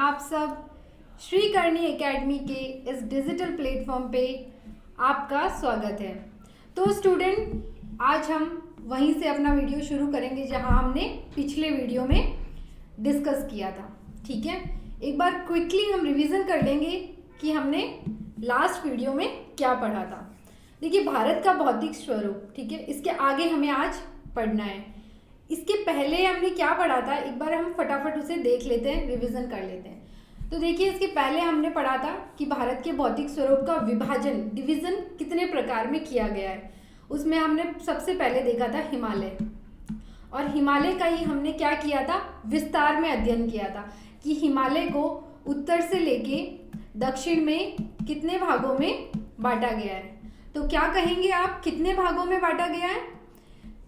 आप सब श्रीकरणी एकेडमी के इस डिजिटल प्लेटफॉर्म पे आपका स्वागत है। तो स्टूडेंट, आज हम वहीं से अपना वीडियो शुरू करेंगे जहां हमने पिछले वीडियो में डिस्कस किया था। ठीक है, एक बार क्विकली हम रिवीजन कर लेंगे कि हमने लास्ट वीडियो में क्या पढ़ा था। देखिए, भारत का भौतिक स्वरूप, ठीक है, इसके आगे हमें आज पढ़ना है। इसके पहले हमने क्या पढ़ा था, एक बार हम फटाफट उसे देख लेते हैं, रिवीजन कर लेते हैं। तो देखिए, इसके पहले हमने पढ़ा था कि भारत के भौतिक स्वरूप का विभाजन, डिवीजन कितने प्रकार में किया गया है। उसमें हमने सबसे पहले देखा था हिमालय, और हिमालय का ही हमने क्या किया था, विस्तार में अध्ययन किया था कि हिमालय को उत्तर से लेके दक्षिण में कितने भागों में बांटा गया है। तो क्या कहेंगे आप, कितने भागों में बांटा गया है?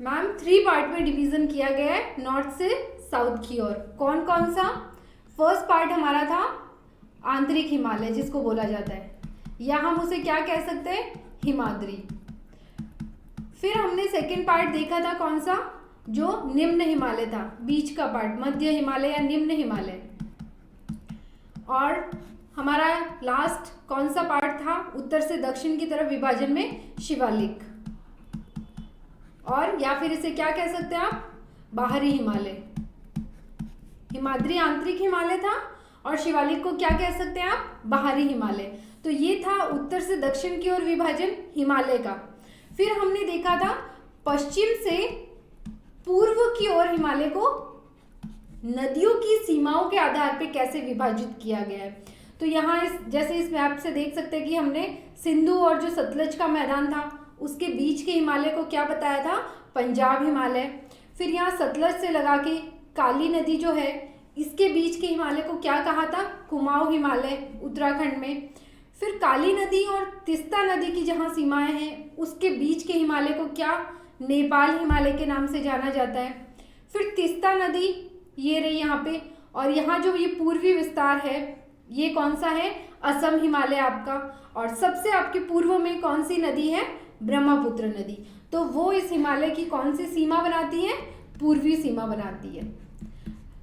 मैम 3 पार्ट में डिवीजन किया गया है, नॉर्थ से साउथ की ओर। कौन कौन सा? फर्स्ट पार्ट हमारा था आंतरिक हिमालय, जिसको बोला जाता है, या हम उसे क्या कह सकते हैं, हिमाद्री। फिर हमने सेकंड पार्ट देखा था, कौन सा, जो निम्न हिमालय था, बीच का पार्ट, मध्य हिमालय या निम्न हिमालय। और हमारा लास्ट कौन सा पार्ट था, उत्तर से दक्षिण की तरफ विभाजन में शिवालिक, और या फिर इसे क्या कह सकते हैं आप, बाहरी हिमालय। हिमाद्री आंतरिक हिमालय था और शिवालिक को क्या कह सकते हैं आप, बाहरी हिमालय। तो ये था उत्तर से दक्षिण की ओर विभाजन हिमालय का। फिर हमने देखा था पश्चिम से पूर्व की ओर हिमालय को नदियों की सीमाओं के आधार पर कैसे विभाजित किया गया है। तो यहाँ जैसे इस मैप से देख सकते हैं कि हमने सिंधु और जो सतलज का मैदान था उसके बीच के हिमालय को क्या बताया था, पंजाब हिमालय। फिर यहाँ सतलज से लगा के काली नदी जो है, इसके बीच के हिमालय को क्या कहा था, कुमाऊं हिमालय, उत्तराखंड में। फिर काली नदी और तीस्ता नदी की जहाँ सीमाएं हैं उसके बीच के हिमालय को क्या, नेपाल हिमालय के नाम से जाना जाता है। फिर तीस्ता नदी ये रही यहाँ पे, और यहाँ जो ये पूर्वी विस्तार है ये कौन सा है, असम हिमालय आपका। और सबसे आपके पूर्व में कौन सी नदी है, ब्रह्मपुत्र नदी। तो वो इस हिमालय की कौन सी सीमा बनाती है, पूर्वी सीमा बनाती है।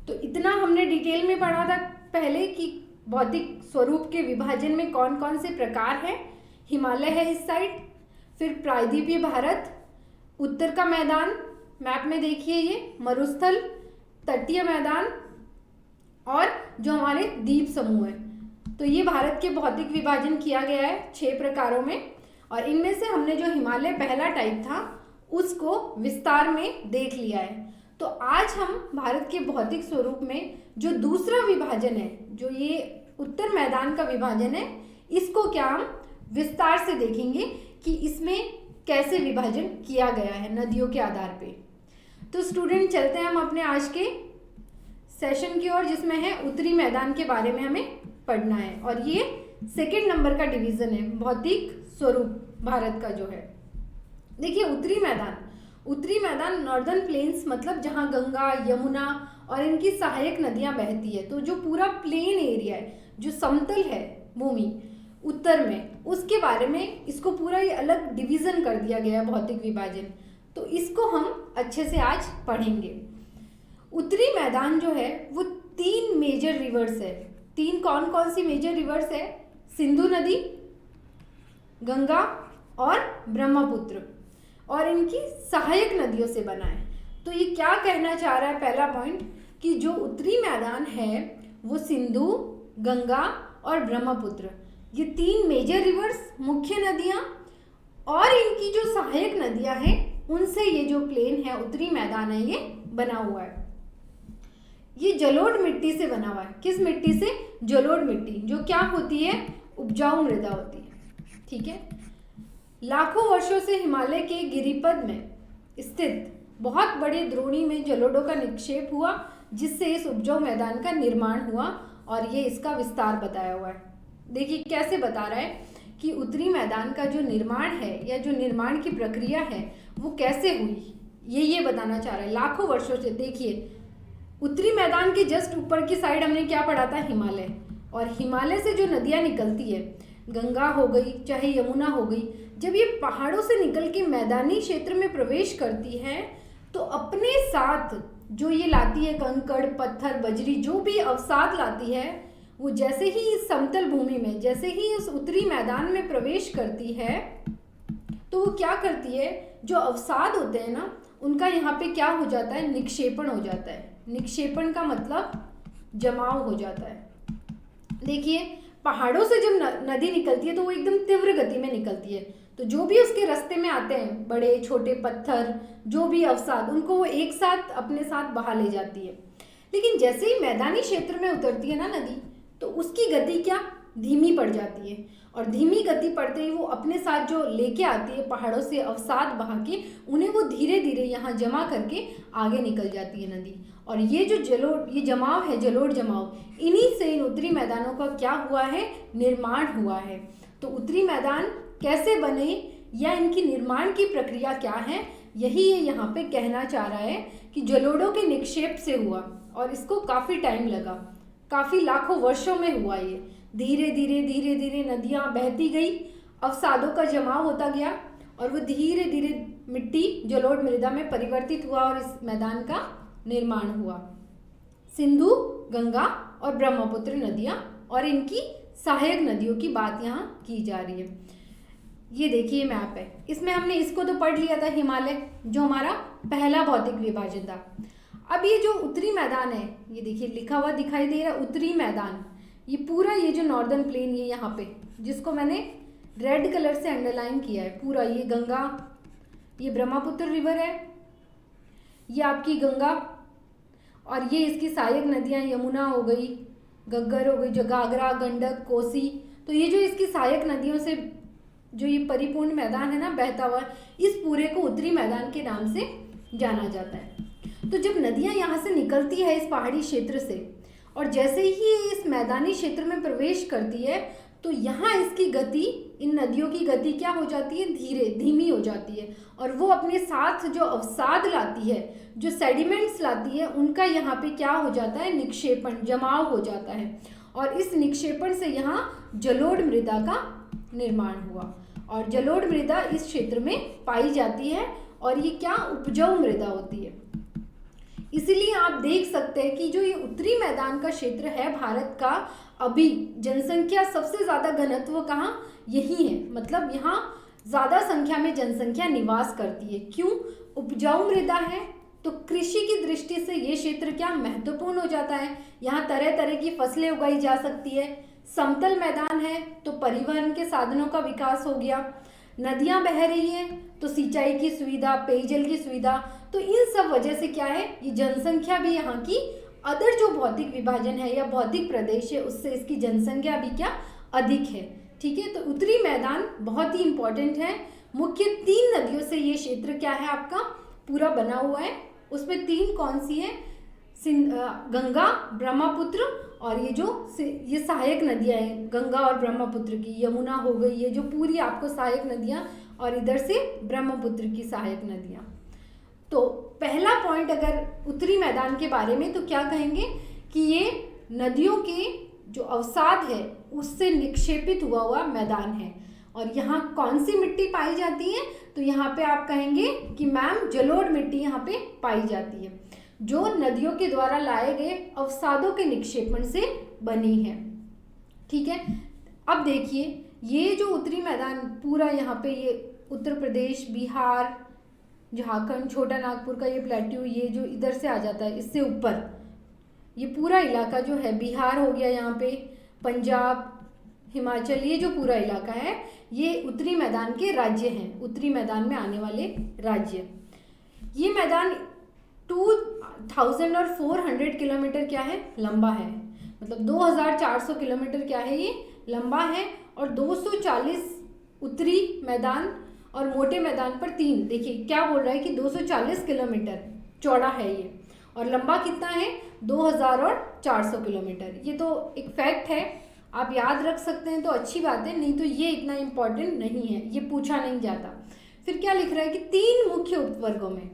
तो इतना हमने डिटेल में पढ़ा था पहले कि भौतिक स्वरूप के विभाजन में कौन कौन से प्रकार हैं। हिमालय है इस साइड, फिर प्रायद्वीपीय भारत, उत्तर का मैदान मैप में देखिए, ये मरुस्थल, तटीय मैदान, और जो हमारे द्वीप समूह है। तो ये भारत के भौतिक विभाजन किया गया है 6 प्रकारों में, और इनमें से हमने जो हिमालय पहला टाइप था उसको विस्तार में देख लिया है। तो आज हम भारत के भौतिक स्वरूप में जो दूसरा विभाजन है, जो ये उत्तर मैदान का विभाजन है, इसको क्या हम विस्तार से देखेंगे कि इसमें कैसे विभाजन किया गया है नदियों के आधार पे। तो स्टूडेंट, चलते हैं हम अपने आज के सेशन की ओर, जिसमें है उत्तरी मैदान के बारे में हमें पढ़ना है, और ये 2nd नंबर का डिवीजन है भौतिक स्वरूप भारत का जो है। देखिए, उत्तरी मैदान नॉर्दर्न प्लेन्स, मतलब जहाँ गंगा, यमुना और इनकी सहायक नदियाँ बहती है। तो जो पूरा प्लेन एरिया है, जो समतल है भूमि उत्तर में, उसके बारे में इसको पूरा ये अलग डिवीजन कर दिया गया है भौतिक विभाजन। तो इसको हम अच्छे से आज पढ़ेंगे। उत्तरी मैदान जो है वो 3 मेजर रिवर्स है। 3 कौन कौन सी मेजर रिवर्स है, सिंधु नदी, गंगा और ब्रह्मपुत्र, और इनकी सहायक नदियों से बना है। तो ये क्या कहना चाह रहा है, पहला पॉइंट, कि जो उत्तरी मैदान है वो सिंधु, गंगा और ब्रह्मपुत्र, ये 3 मेजर रिवर्स, मुख्य नदियाँ, और इनकी जो सहायक नदियाँ हैं उनसे ये जो प्लेन है, उत्तरी मैदान है, ये बना हुआ है। ये जलोढ़ मिट्टी से बना हुआ है। किस मिट्टी से? जलोढ़ मिट्टी, जो क्या होती है, उपजाऊ मृदा होती है। ठीक है, लाखों वर्षों से हिमालय के गिरिपद में स्थित बहुत बड़े द्रोणी में जलोढ़ों का निक्षेप हुआ, जिससे इस उपजाऊ मैदान का निर्माण हुआ, और ये इसका विस्तार बताया हुआ है। देखिए कैसे बता रहा है कि उत्तरी मैदान का जो निर्माण है, या जो निर्माण की प्रक्रिया है, वो कैसे हुई, ये बताना चाह रहा है। लाखों वर्षों से, देखिए उत्तरी मैदान के जस्ट ऊपर की साइड हमने क्या पढ़ा था, हिमालय, और हिमालय से जो नदियाँ निकलती है, गंगा हो गई चाहे यमुना हो गई, जब ये पहाड़ों से निकल के मैदानी क्षेत्र में प्रवेश करती हैं तो अपने साथ जो ये लाती है, कंकड़, पत्थर, बजरी, जो भी अवसाद लाती है, वो जैसे ही इस समतल भूमि में, जैसे ही इस उत्तरी मैदान में प्रवेश करती है तो वो क्या करती है, जो अवसाद होते हैं ना उनका यहाँ पे क्या हो जाता है, निक्षेपण हो जाता है। निक्षेपण का मतलब जमाव हो जाता है। देखिए पहाड़ों से जब नदी निकलती है तो वो एकदम तीव्र गति में निकलती है, तो जो भी उसके रास्ते में आते हैं बड़े छोटे पत्थर, जो भी अवसाद, उनको वो एक साथ अपने साथ बहा ले जाती है। लेकिन जैसे ही मैदानी क्षेत्र में उतरती है ना नदी, तो उसकी गति क्या, धीमी पड़ जाती है। और धीमी गति पड़ते ही वो अपने साथ जो लेके आती है पहाड़ों से अवसाद बहा के, उन्हें वो धीरे धीरे यहाँ जमा करके आगे निकल जाती है नदी। और ये जो ये जमाव है, जलोढ़ जमाव, इन्हीं से इन उत्तरी मैदानों का क्या हुआ है, निर्माण हुआ है। तो उत्तरी मैदान कैसे बने या इनकी निर्माण की प्रक्रिया क्या है, यही ये यहाँ पे कहना चाह रहा है कि जलोढ़ों के निक्षेप से हुआ, और इसको काफ़ी टाइम लगा, काफ़ी लाखों वर्षों में हुआ। ये धीरे धीरे नदियाँ बहती गई, अवसादों का जमाव होता गया, और वो धीरे धीरे मिट्टी जलोढ़ मृदा में परिवर्तित हुआ और इस मैदान का निर्माण हुआ। सिंधु, गंगा और ब्रह्मपुत्र नदियाँ और इनकी सहायक नदियों की बात यहाँ की जा रही है। ये देखिए मैप है, इसमें हमने इसको तो पढ़ लिया था, हिमालय जो हमारा पहला भौतिक विभाजन था। अब ये जो उत्तरी मैदान है, ये देखिए लिखा हुआ दिखाई दे रहा है उत्तरी मैदान, ये पूरा ये जो नॉर्दर्न प्लेन ये यहाँ पे जिसको मैंने रेड कलर से अंडरलाइन किया है, पूरा ये गंगा, ये ब्रह्मपुत्र रिवर है, ये आपकी गंगा, और ये इसकी सहायक नदियाँ यमुना हो गई, घग्गर हो गई, जो घाघरा, गंडक, कोसी। तो ये जो इसकी सहायक नदियों से जो ये परिपूर्ण मैदान है ना बहता हुआ, इस पूरे को उत्तरी मैदान के नाम से जाना जाता है। तो जब नदियाँ यहाँ से निकलती है इस पहाड़ी क्षेत्र से, और जैसे ही इस मैदानी क्षेत्र में प्रवेश करती है, तो यहाँ इसकी गति, इन नदियों की गति क्या हो जाती है, धीमी हो जाती है, और वो अपने साथ जो अवसाद लाती है, जो सेडिमेंट्स लाती है, उनका यहाँ पे क्या हो जाता है, निक्षेपण, जमाव हो जाता है, और इस निक्षेपण से यहाँ जलोढ़ मृदा का निर्माण हुआ। और जलोढ़ मृदा इस क्षेत्र में पाई जाती है, और ये क्या, उपजाऊ मृदा होती है। इसीलिए आप देख सकते हैं कि जो ये उत्तरी मैदान का क्षेत्र है भारत का, अभी जनसंख्या सबसे ज़्यादा घनत्व कहाँ, यही है, मतलब यहाँ ज़्यादा संख्या में जनसंख्या निवास करती है। क्यों, उपजाऊ मृदा है, तो कृषि की दृष्टि से ये क्षेत्र क्या महत्वपूर्ण हो जाता है। यहाँ तरह तरह की फसलें उगाई जा सकती है। समतल मैदान है तो परिवहन के साधनों का विकास हो गया, नदियाँ बह रही हैं तो सिंचाई की सुविधा, पेयजल की सुविधा। तो इन सब वजह से क्या है, ये जनसंख्या भी यहाँ की अदर जो भौतिक विभाजन है या भौतिक प्रदेश है उससे इसकी जनसंख्या भी क्या अधिक है। ठीक है, तो उत्तरी मैदान बहुत ही इम्पोर्टेंट है। मुख्य 3 नदियों से ये क्षेत्र क्या है आपका पूरा बना हुआ है। उसमें 3 कौन सी है, गंगा, ब्रह्मपुत्र, और ये सहायक नदियाँ हैं गंगा और ब्रह्मपुत्र की, यमुना हो गई, ये जो पूरी आपको सहायक नदियाँ, और इधर से ब्रह्मपुत्र की सहायक नदियाँ। तो पहला पॉइंट अगर उत्तरी मैदान के बारे में तो क्या कहेंगे कि ये नदियों के जो अवसाद है उससे निक्षेपित हुआ मैदान है। और यहाँ कौन सी मिट्टी पाई जाती है, तो यहाँ पे आप कहेंगे कि मैम जलोढ़ मिट्टी यहाँ पे पाई जाती है, जो नदियों के द्वारा लाए गए अवसादों के निक्षेपण से बनी है। ठीक है, अब देखिए ये जो उत्तरी मैदान पूरा यहाँ पे, ये उत्तर प्रदेश, बिहार, झारखंड, छोटा नागपुर का ये प्लेट्यू, ये जो इधर से आ जाता है इससे ऊपर, ये पूरा इलाका जो है, बिहार हो गया यहाँ पे, पंजाब, हिमाचल, ये जो पूरा इलाका है ये उत्तरी मैदान के राज्य हैं, उत्तरी मैदान में आने वाले राज्य। ये मैदान 2400 किलोमीटर क्या है, लंबा है, मतलब 2400 किलोमीटर क्या है, ये लंबा है। और 240 उत्तरी मैदान और मोटे मैदान पर 3, देखिए क्या बोल रहा है कि 240 किलोमीटर चौड़ा है ये, और लंबा कितना है, 2400 किलोमीटर। ये तो एक फैक्ट है, आप याद रख सकते हैं तो अच्छी बात है, नहीं तो ये इतना इम्पोर्टेंट नहीं है, ये पूछा नहीं जाता। फिर क्या लिख रहा है कि 3 मुख्य उपवर्गों में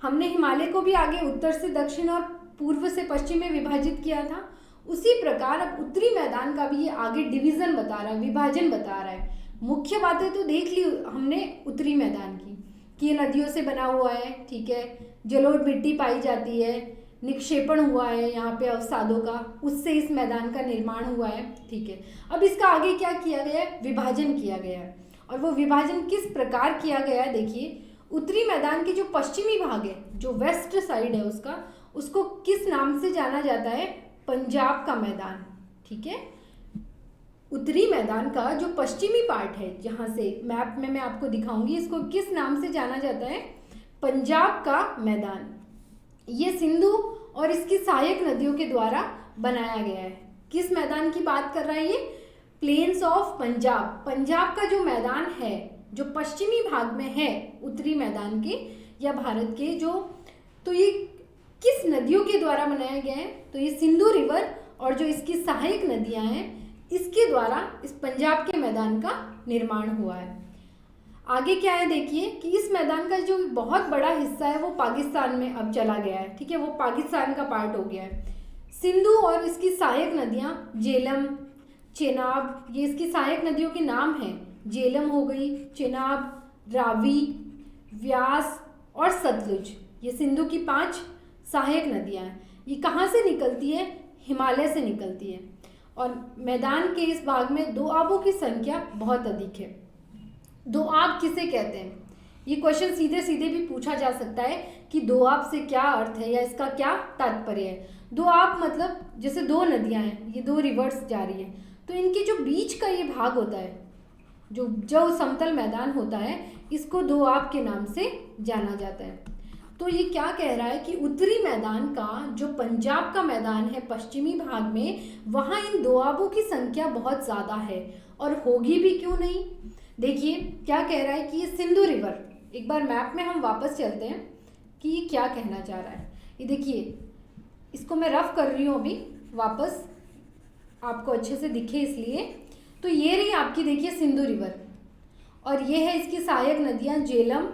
हमने हिमालय को भी आगे उत्तर से दक्षिण और पूर्व से पश्चिम में विभाजित किया था, उसी प्रकार अब उत्तरी मैदान का भी ये आगे डिवीज़न बता रहा है, विभाजन बता रहा है। मुख्य बातें तो देख ली हमने उत्तरी मैदान की कि ये नदियों से बना हुआ है, ठीक है, जलोढ़ मिट्टी पाई जाती है, निक्षेपण हुआ है यहाँ पे अवसादों का, उससे इस मैदान का निर्माण हुआ है। ठीक है, अब इसका आगे क्या किया गया है, विभाजन किया गया है। और वो विभाजन किस प्रकार किया गया है, देखिए उत्तरी मैदान के जो पश्चिमी भाग है, जो वेस्ट साइड है उसका, उसको किस नाम से जाना जाता है, पंजाब का मैदान। ठीक है, उत्तरी मैदान का जो पश्चिमी पार्ट है, जहाँ से मैप में मैं आपको दिखाऊंगी, इसको किस नाम से जाना जाता है, पंजाब का मैदान। ये सिंधु और इसकी सहायक नदियों के द्वारा बनाया गया है। किस मैदान की बात कर रहा है ये, प्लेन्स ऑफ पंजाब। पंजाब का जो मैदान है, जो पश्चिमी भाग में है उत्तरी मैदान के या भारत के, जो तो ये किस नदियों के द्वारा बनाया गया है, तो ये सिंधु रिवर और जो इसकी सहायक नदियां हैं, इसके द्वारा इस पंजाब के मैदान का निर्माण हुआ है। आगे क्या है देखिए कि इस मैदान का जो बहुत बड़ा हिस्सा है वो पाकिस्तान में अब चला गया है। ठीक है, वो पाकिस्तान का पार्ट हो गया है। सिंधु और इसकी सहायक नदियां झेलम, चेनाब, ये इसकी सहायक नदियों के नाम हैं। झेलम हो गई, चेनाब, रावी, व्यास और सतलुज, ये सिंधु की 5 सहायक नदियां हैं। ये कहाँ से निकलती है, हिमालय से निकलती है। और मैदान के इस भाग में दोआबों की संख्या बहुत अधिक है। दोआब किसे कहते हैं, ये क्वेश्चन सीधे सीधे भी पूछा जा सकता है कि दोआब से क्या अर्थ है या इसका क्या तात्पर्य है। दोआब मतलब जैसे 2 नदियां हैं, ये 2 रिवर्स जा रही हैं, तो इनके जो बीच का ये भाग होता है, जो समतल मैदान होता है, इसको दोआब के नाम से जाना जाता है। तो ये क्या कह रहा है कि उत्तरी मैदान का जो पंजाब का मैदान है पश्चिमी भाग में, वहाँ इन दोआबों की संख्या बहुत ज़्यादा है, और होगी भी क्यों नहीं। देखिए क्या कह रहा है कि ये सिंधु रिवर, एक बार मैप में हम वापस चलते हैं कि ये क्या कहना चाह रहा है। ये देखिए, इसको मैं रफ कर रही हूँ अभी वापस, आपको अच्छे से दिखे इसलिए। तो ये रही आपकी, देखिए सिंधु रिवर, और ये है इसकी सहायक नदियाँ झेलम,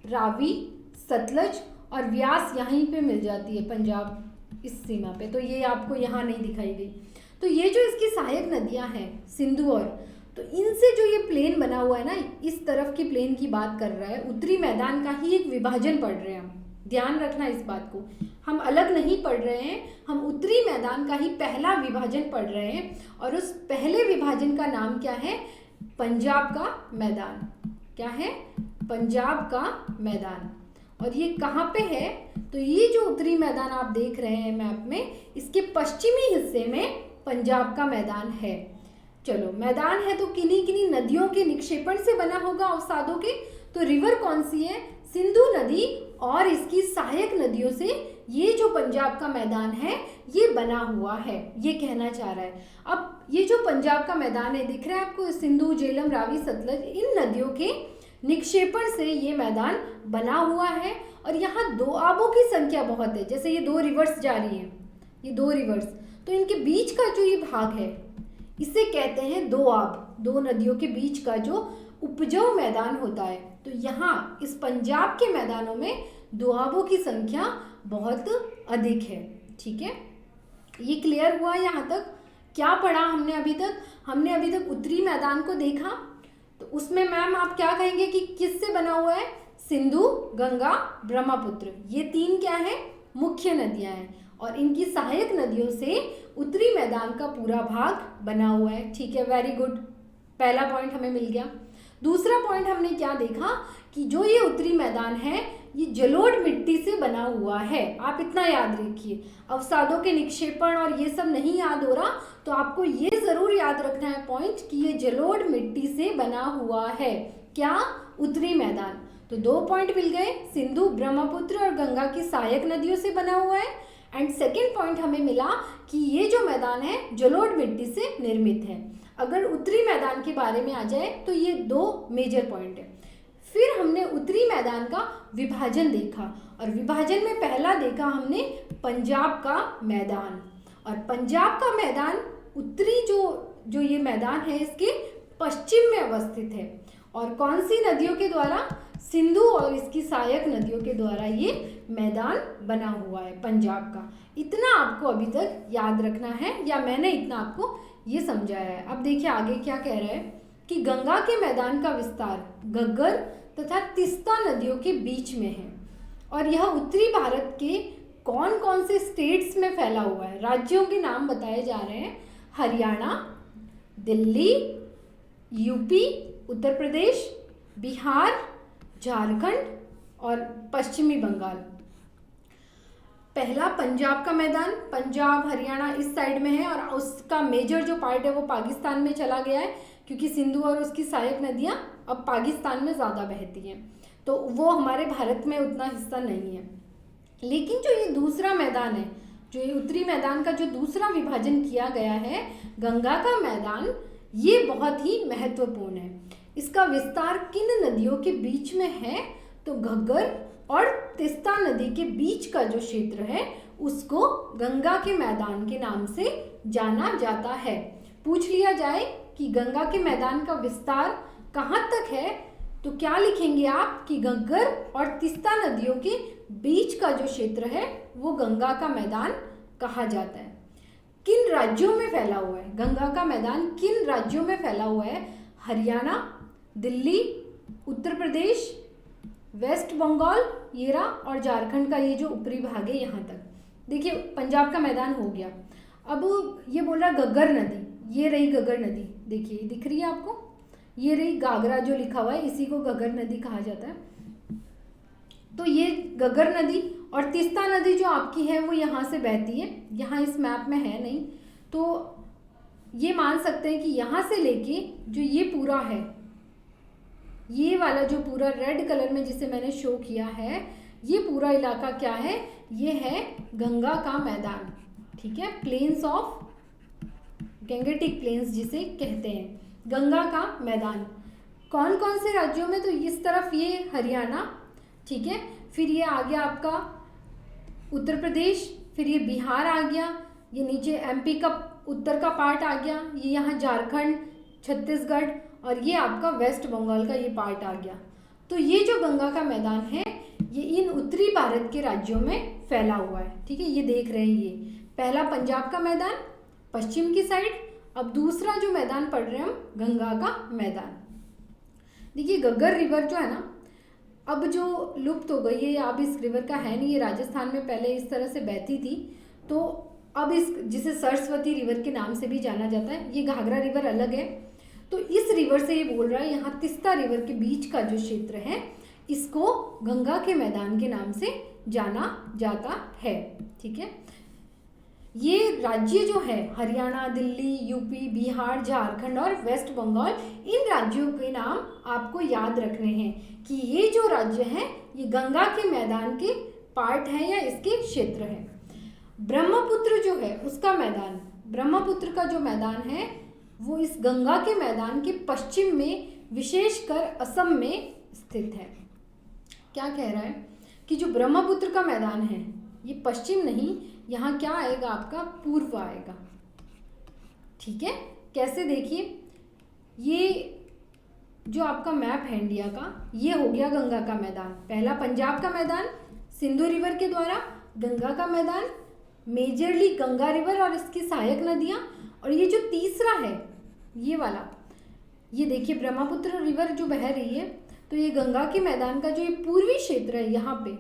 रावी, सतलज और व्यास, यहीं पे मिल जाती है पंजाब इस सीमा पे, तो ये आपको यहाँ नहीं दिखाई गई। तो ये जो इसकी सहायक नदियाँ हैं सिंधु और, तो इनसे जो ये प्लेन बना हुआ है ना, इस तरफ की प्लेन की बात कर रहा है, उत्तरी मैदान का ही एक विभाजन पढ़ रहे हैं हम, ध्यान रखना इस बात को। हम अलग नहीं पढ़ रहे हैं, हम उत्तरी मैदान का ही पहला विभाजन पढ़ रहे हैं, और उस पहले विभाजन का नाम क्या है, पंजाब का मैदान। क्या है, पंजाब का मैदान। और ये कहाँ पे है, तो ये जो उत्तरी मैदान आप देख रहे हैं मैप में, इसके पश्चिमी हिस्से में पंजाब का मैदान है। चलो, मैदान है तो किन्हीं किन्हीं नदियों के निक्षेपण से बना होगा अवसादों के, तो रिवर कौन सी है, सिंधु नदी और इसकी सहायक नदियों से ये जो पंजाब का मैदान है ये बना हुआ है, ये कहना चाह रहा है। अब ये जो पंजाब का मैदान है दिख रहा है आपको, सिंधु, झेलम, रावी, सतलज, इन नदियों के निक्षेपण से ये मैदान बना हुआ है। और यहाँ दोआबों की संख्या बहुत है, जैसे ये 2 रिवर्स जा रही है, ये 2 रिवर्स, तो इनके बीच का जो ये भाग है इसे कहते हैं दोआब। 2 नदियों के बीच का जो उपजाऊ मैदान होता है, तो यहाँ इस पंजाब के मैदानों में दोआबों की संख्या बहुत अधिक है। ठीक है, ये क्लियर हुआ यहाँ तक। क्या पढ़ा हमने अभी तक, हमने अभी तक उत्तरी मैदान को देखा, तो उसमें मैम आप क्या कहेंगे कि किससे बना हुआ है, सिंधु, गंगा, ब्रह्मपुत्र, ये 3 क्या है, मुख्य नदियां हैं, और इनकी सहायक नदियों से उत्तरी मैदान का पूरा भाग बना हुआ है। ठीक है, वेरी गुड, पहला पॉइंट हमें मिल गया। दूसरा पॉइंट हमने क्या देखा कि जो ये उत्तरी मैदान है ये जलोढ़ मिट्टी से बना हुआ है। आप इतना याद रखिए, अवसादों के निक्षेपण और ये सब नहीं याद हो रहा तो आपको ये जरूर याद रखना है पॉइंट कि ये जलोढ़ मिट्टी से बना हुआ है। क्या, उत्तरी मैदान। तो 2 पॉइंट मिल गए, सिंधु, ब्रह्मपुत्र और गंगा की सहायक नदियों से बना हुआ है। एंड सेकेंड पॉइंट हमें मिला कि ये जो मैदान है जलोढ़ मिट्टी से निर्मित है। अगर उत्तरी मैदान के बारे में आ जाए तो ये 2 मेजर पॉइंट है। फिर हमने उत्तरी मैदान का विभाजन देखा, और विभाजन में पहला देखा हमने पंजाब का मैदान। और पंजाब का मैदान उत्तरी जो ये मैदान है इसके पश्चिम में अवस्थित है, और कौन सी नदियों के द्वारा, सिंधु और इसकी सहायक नदियों के द्वारा ये मैदान बना हुआ है पंजाब का। इतना आपको अभी तक याद रखना है, या मैंने इतना आपको ये समझाया है। अब देखिए आगे क्या कह रहा है कि गंगा के मैदान का विस्तार घग्गर तथा तीस्ता नदियों के बीच में है, और यह उत्तरी भारत के कौन कौन से स्टेट्स में फैला हुआ है, राज्यों के नाम बताए जा रहे हैं। हरियाणा, दिल्ली, यूपी, उत्तर प्रदेश, बिहार, झारखंड और पश्चिमी बंगाल। पहला पंजाब का मैदान, पंजाब हरियाणा इस साइड में है और उसका मेजर जो पार्ट है वो पाकिस्तान में चला गया है, क्योंकि सिंधु और उसकी सहायक नदियां अब पाकिस्तान में ज़्यादा बहती हैं, तो वो हमारे भारत में उतना हिस्सा नहीं है। लेकिन जो ये दूसरा मैदान है, जो ये उत्तरी मैदान का जो दूसरा विभाजन किया गया है, गंगा का मैदान, ये बहुत ही महत्वपूर्ण है। इसका विस्तार किन नदियों के बीच में है, तो घग्गर और तीस्ता नदी के बीच का जो क्षेत्र है उसको गंगा के मैदान के नाम से जाना जाता है। पूछ लिया जाए कि गंगा के मैदान का विस्तार कहाँ तक है, तो क्या लिखेंगे आप कि घग्गर और तीस्ता नदियों के बीच का जो क्षेत्र है वो गंगा का मैदान कहा जाता है। किन राज्यों में फैला हुआ है गंगा का मैदान, किन राज्यों में फैला हुआ है? हरियाणा, दिल्ली, उत्तर प्रदेश, वेस्ट बंगाल, ये रहा, और झारखंड का ये जो ऊपरी भाग है यहाँ तक। देखिए पंजाब का मैदान हो गया। अब ये बोल रहा घग्गर नदी, ये रही घग्गर नदी, देखिए दिख रही है आपको, ये रही घाघरा जो लिखा हुआ है, इसी को घग्गर नदी कहा जाता है। तो ये घग्गर नदी और तीस्ता नदी जो आपकी है वो यहाँ से बहती है, यहाँ इस मैप में है नहीं, तो ये मान सकते हैं कि यहाँ से लेके जो ये पूरा है, ये वाला जो पूरा रेड कलर में जिसे मैंने शो किया है, ये पूरा इलाका क्या है, ये है गंगा का मैदान, ठीक है, प्लेन्स ऑफ गैंगेटिक प्लेन्स जिसे कहते हैं, गंगा का मैदान। कौन कौन से राज्यों में, तो इस तरफ ये हरियाणा, ठीक है, फिर ये आ गया आपका उत्तर प्रदेश, फिर ये बिहार आ गया, ये नीचे एमपी का उत्तर का पार्ट आ गया, ये यहाँ झारखंड, छत्तीसगढ़, और ये आपका वेस्ट बंगाल का ये पार्ट आ गया। तो ये जो गंगा का मैदान है ये इन उत्तरी भारत के राज्यों में फैला हुआ है, ठीक है, ये देख रहे हैं, ये पहला पंजाब का मैदान पश्चिम की साइड, अब दूसरा जो मैदान पढ़ रहे हैं हम गंगा का मैदान। देखिए घग्गर रिवर जो है ना, अब जो लुप्त हो गई है, अब इस रिवर का है नहीं, ये राजस्थान में पहले इस तरह से बहती थी, तो अब इस जिसे सरस्वती रिवर के नाम से भी जाना जाता है, ये घाघरा रिवर अलग है। तो इस रिवर से ये बोल रहा है यहाँ तीस्ता रिवर के बीच का जो क्षेत्र है इसको गंगा के मैदान के नाम से जाना जाता है, ठीक है। ये राज्य जो है हरियाणा, दिल्ली, यूपी, बिहार, झारखंड और वेस्ट बंगाल, इन राज्यों के नाम आपको याद रखने हैं कि ये जो राज्य हैं ये गंगा के मैदान के पार्ट हैं या इसके क्षेत्र हैं। ब्रह्मपुत्र जो है उसका मैदान, ब्रह्मपुत्र का जो मैदान है वो इस गंगा के मैदान के पश्चिम में, विशेषकर असम में स्थित है। क्या कह रहा है कि जो ब्रह्मपुत्र का मैदान है ये पश्चिम नहीं, यहाँ क्या आएगा आपका पूर्व आएगा, ठीक है। कैसे, देखिए ये जो आपका मैप है इंडिया का, ये हो गया गंगा का मैदान, पहला पंजाब का मैदान सिंधु रिवर के द्वारा, गंगा का मैदान मेजरली गंगा रिवर और इसकी सहायक नदियाँ, और ये जो तीसरा है ये वाला, ये देखिए ब्रह्मपुत्र रिवर जो बह रही है, तो ये गंगा के मैदान का जो ये पूर्वी क्षेत्र है यहाँ पे,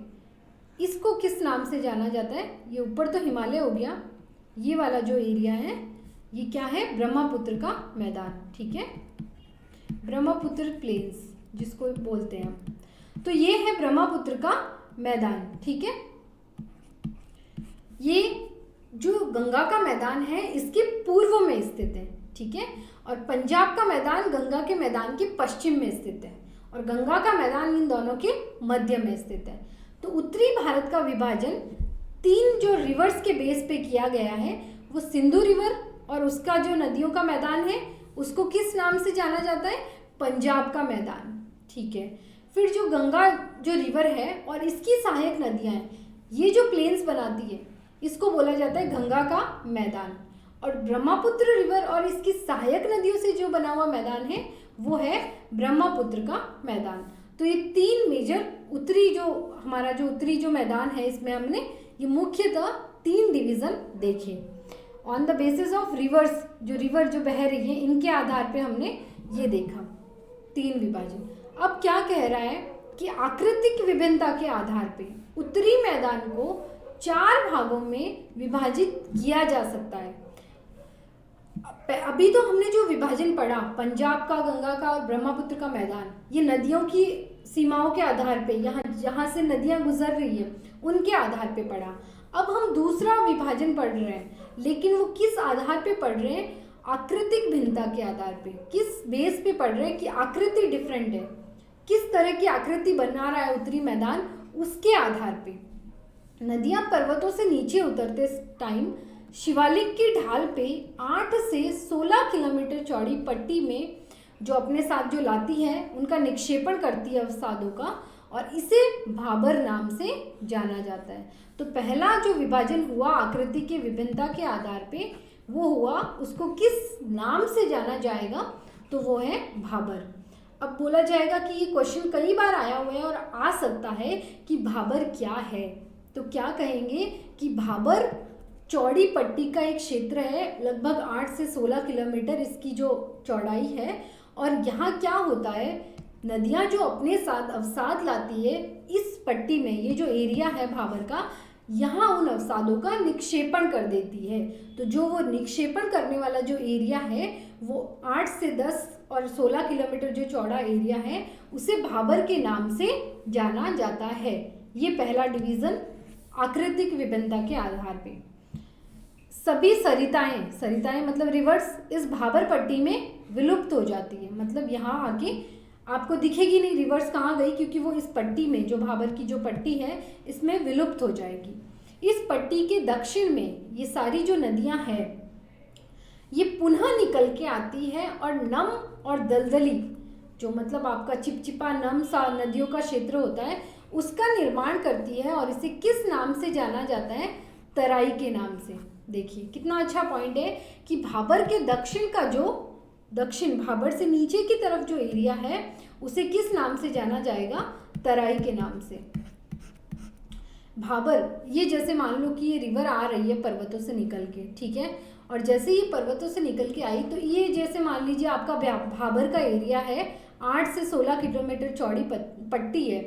इसको किस नाम से जाना जाता है? ये ऊपर तो हिमालय हो गया, ये वाला जो एरिया है ये क्या है? ब्रह्मपुत्र का मैदान, ठीक है, ब्रह्मपुत्र प्लेन्स जिसको बोलते हैं हम। तो ये है ब्रह्मपुत्र का मैदान, ठीक है। ये जो गंगा का मैदान है इसके पूर्व में स्थित है, ठीक है, और पंजाब का मैदान गंगा के मैदान के पश्चिम में स्थित है और गंगा का मैदान इन दोनों के मध्य में स्थित है। तो उत्तरी भारत का विभाजन तीन जो रिवर्स के बेस पे किया गया है, वो सिंधु रिवर और उसका जो नदियों का मैदान है उसको किस नाम से जाना जाता है? पंजाब का मैदान, ठीक है। फिर जो गंगा जो रिवर है और इसकी सहायक नदियां हैं, ये जो प्लेन्स बनाती है इसको बोला जाता है गंगा का मैदान, और ब्रह्मपुत्र रिवर और इसकी सहायक नदियों से जो बना हुआ मैदान है वो है ब्रह्मपुत्र का मैदान। तो ये तीन मेजर उत्तरी जो हमारा जो उत्तरी जो मैदान है, इसमें हमने ये मुख्यतः तीन डिवीज़न देखे on the basis of reverse, जो रिवर जो बह रही है इनके आधार पे हमने ये देखा तीन विभाजन। अब क्या कह रहा है कि आकृतिक विभिन्नता के आधार पे उत्तरी मैदान को 4 भागों में विभाजित किया जा सकता है। अभी तो हमने जो विभाजन पढ़ा, पंजाब का, गंगा का और ब्रह्मपुत्र का मैदान, ये नदियों की सीमाओं के आधार पे, यहाँ जहाँ से नदियाँ गुजर रही है उनके आधार पे पढ़ा। अब हम दूसरा विभाजन पढ़ रहे हैं, लेकिन वो किस आधार पे पढ़ रहे हैं? आकृतिक भिन्नता के आधार पे। किस बेस पे पढ़ रहे हैं कि आकृति डिफरेंट है, किस तरह की आकृति बना रहा है उत्तरी मैदान, उसके आधार पे। नदियाँ पर्वतों से नीचे उतरते टाइम शिवालिक की ढाल पे 8 से 16 किलोमीटर चौड़ी पट्टी में जो अपने साथ जो लाती है उनका निक्षेपण करती है अवसादों का, और इसे भाबर नाम से जाना जाता है। तो पहला जो विभाजन हुआ आकृति की विभिन्नता के आधार पे, वो हुआ, उसको किस नाम से जाना जाएगा? तो वो है भाबर। अब बोला जाएगा कि ये क्वेश्चन कई बार आया हुआ है और आ सकता है कि भाबर क्या है। तो क्या कहेंगे कि भाबर चौड़ी पट्टी का एक क्षेत्र है, लगभग 8 से 16 किलोमीटर इसकी जो चौड़ाई है। और यहाँ क्या होता है, नदियाँ जो अपने साथ अवसाद लाती है इस पट्टी में, ये जो एरिया है भाबर का, यहाँ उन अवसादों का निक्षेपण कर देती है। तो जो वो निक्षेपण करने वाला जो एरिया है वो 8 से 10 और 16 किलोमीटर जो चौड़ा एरिया है उसे भाबर के नाम से जाना जाता है। ये पहला डिवीज़न आकृतिक विभिन्नता के आधार पे। सभी सरिताएं मतलब रिवर्स इस भाबर पट्टी में विलुप्त हो जाती है, मतलब यहाँ आके आपको दिखेगी नहीं रिवर्स कहाँ गई, क्योंकि वो इस पट्टी में, जो भाबर की जो पट्टी है इसमें विलुप्त हो जाएगी। इस पट्टी के दक्षिण में ये सारी जो नदियाँ हैं ये पुनः निकल के आती है और नम और दलदली, जो मतलब आपका चिपचिपा नम सा नदियों का क्षेत्र होता है, उसका निर्माण करती है। और इसे किस नाम से जाना जाता है? तराई के नाम से। देखिए कितना अच्छा पॉइंट है कि भाबर के दक्षिण का जो भाबर से नीचे की तरफ जो एरिया है उसे किस नाम से जाना जाएगा? तराई के नाम से। भाबर, ये जैसे मान लो कि ये रिवर आ रही है पर्वतों से निकल के, ठीक है, और जैसे ये पर्वतों से निकल के आई तो ये जैसे मान लीजिए आपका भाबर का एरिया है 8 से 16 किलोमीटर चौड़ी पट्टी है।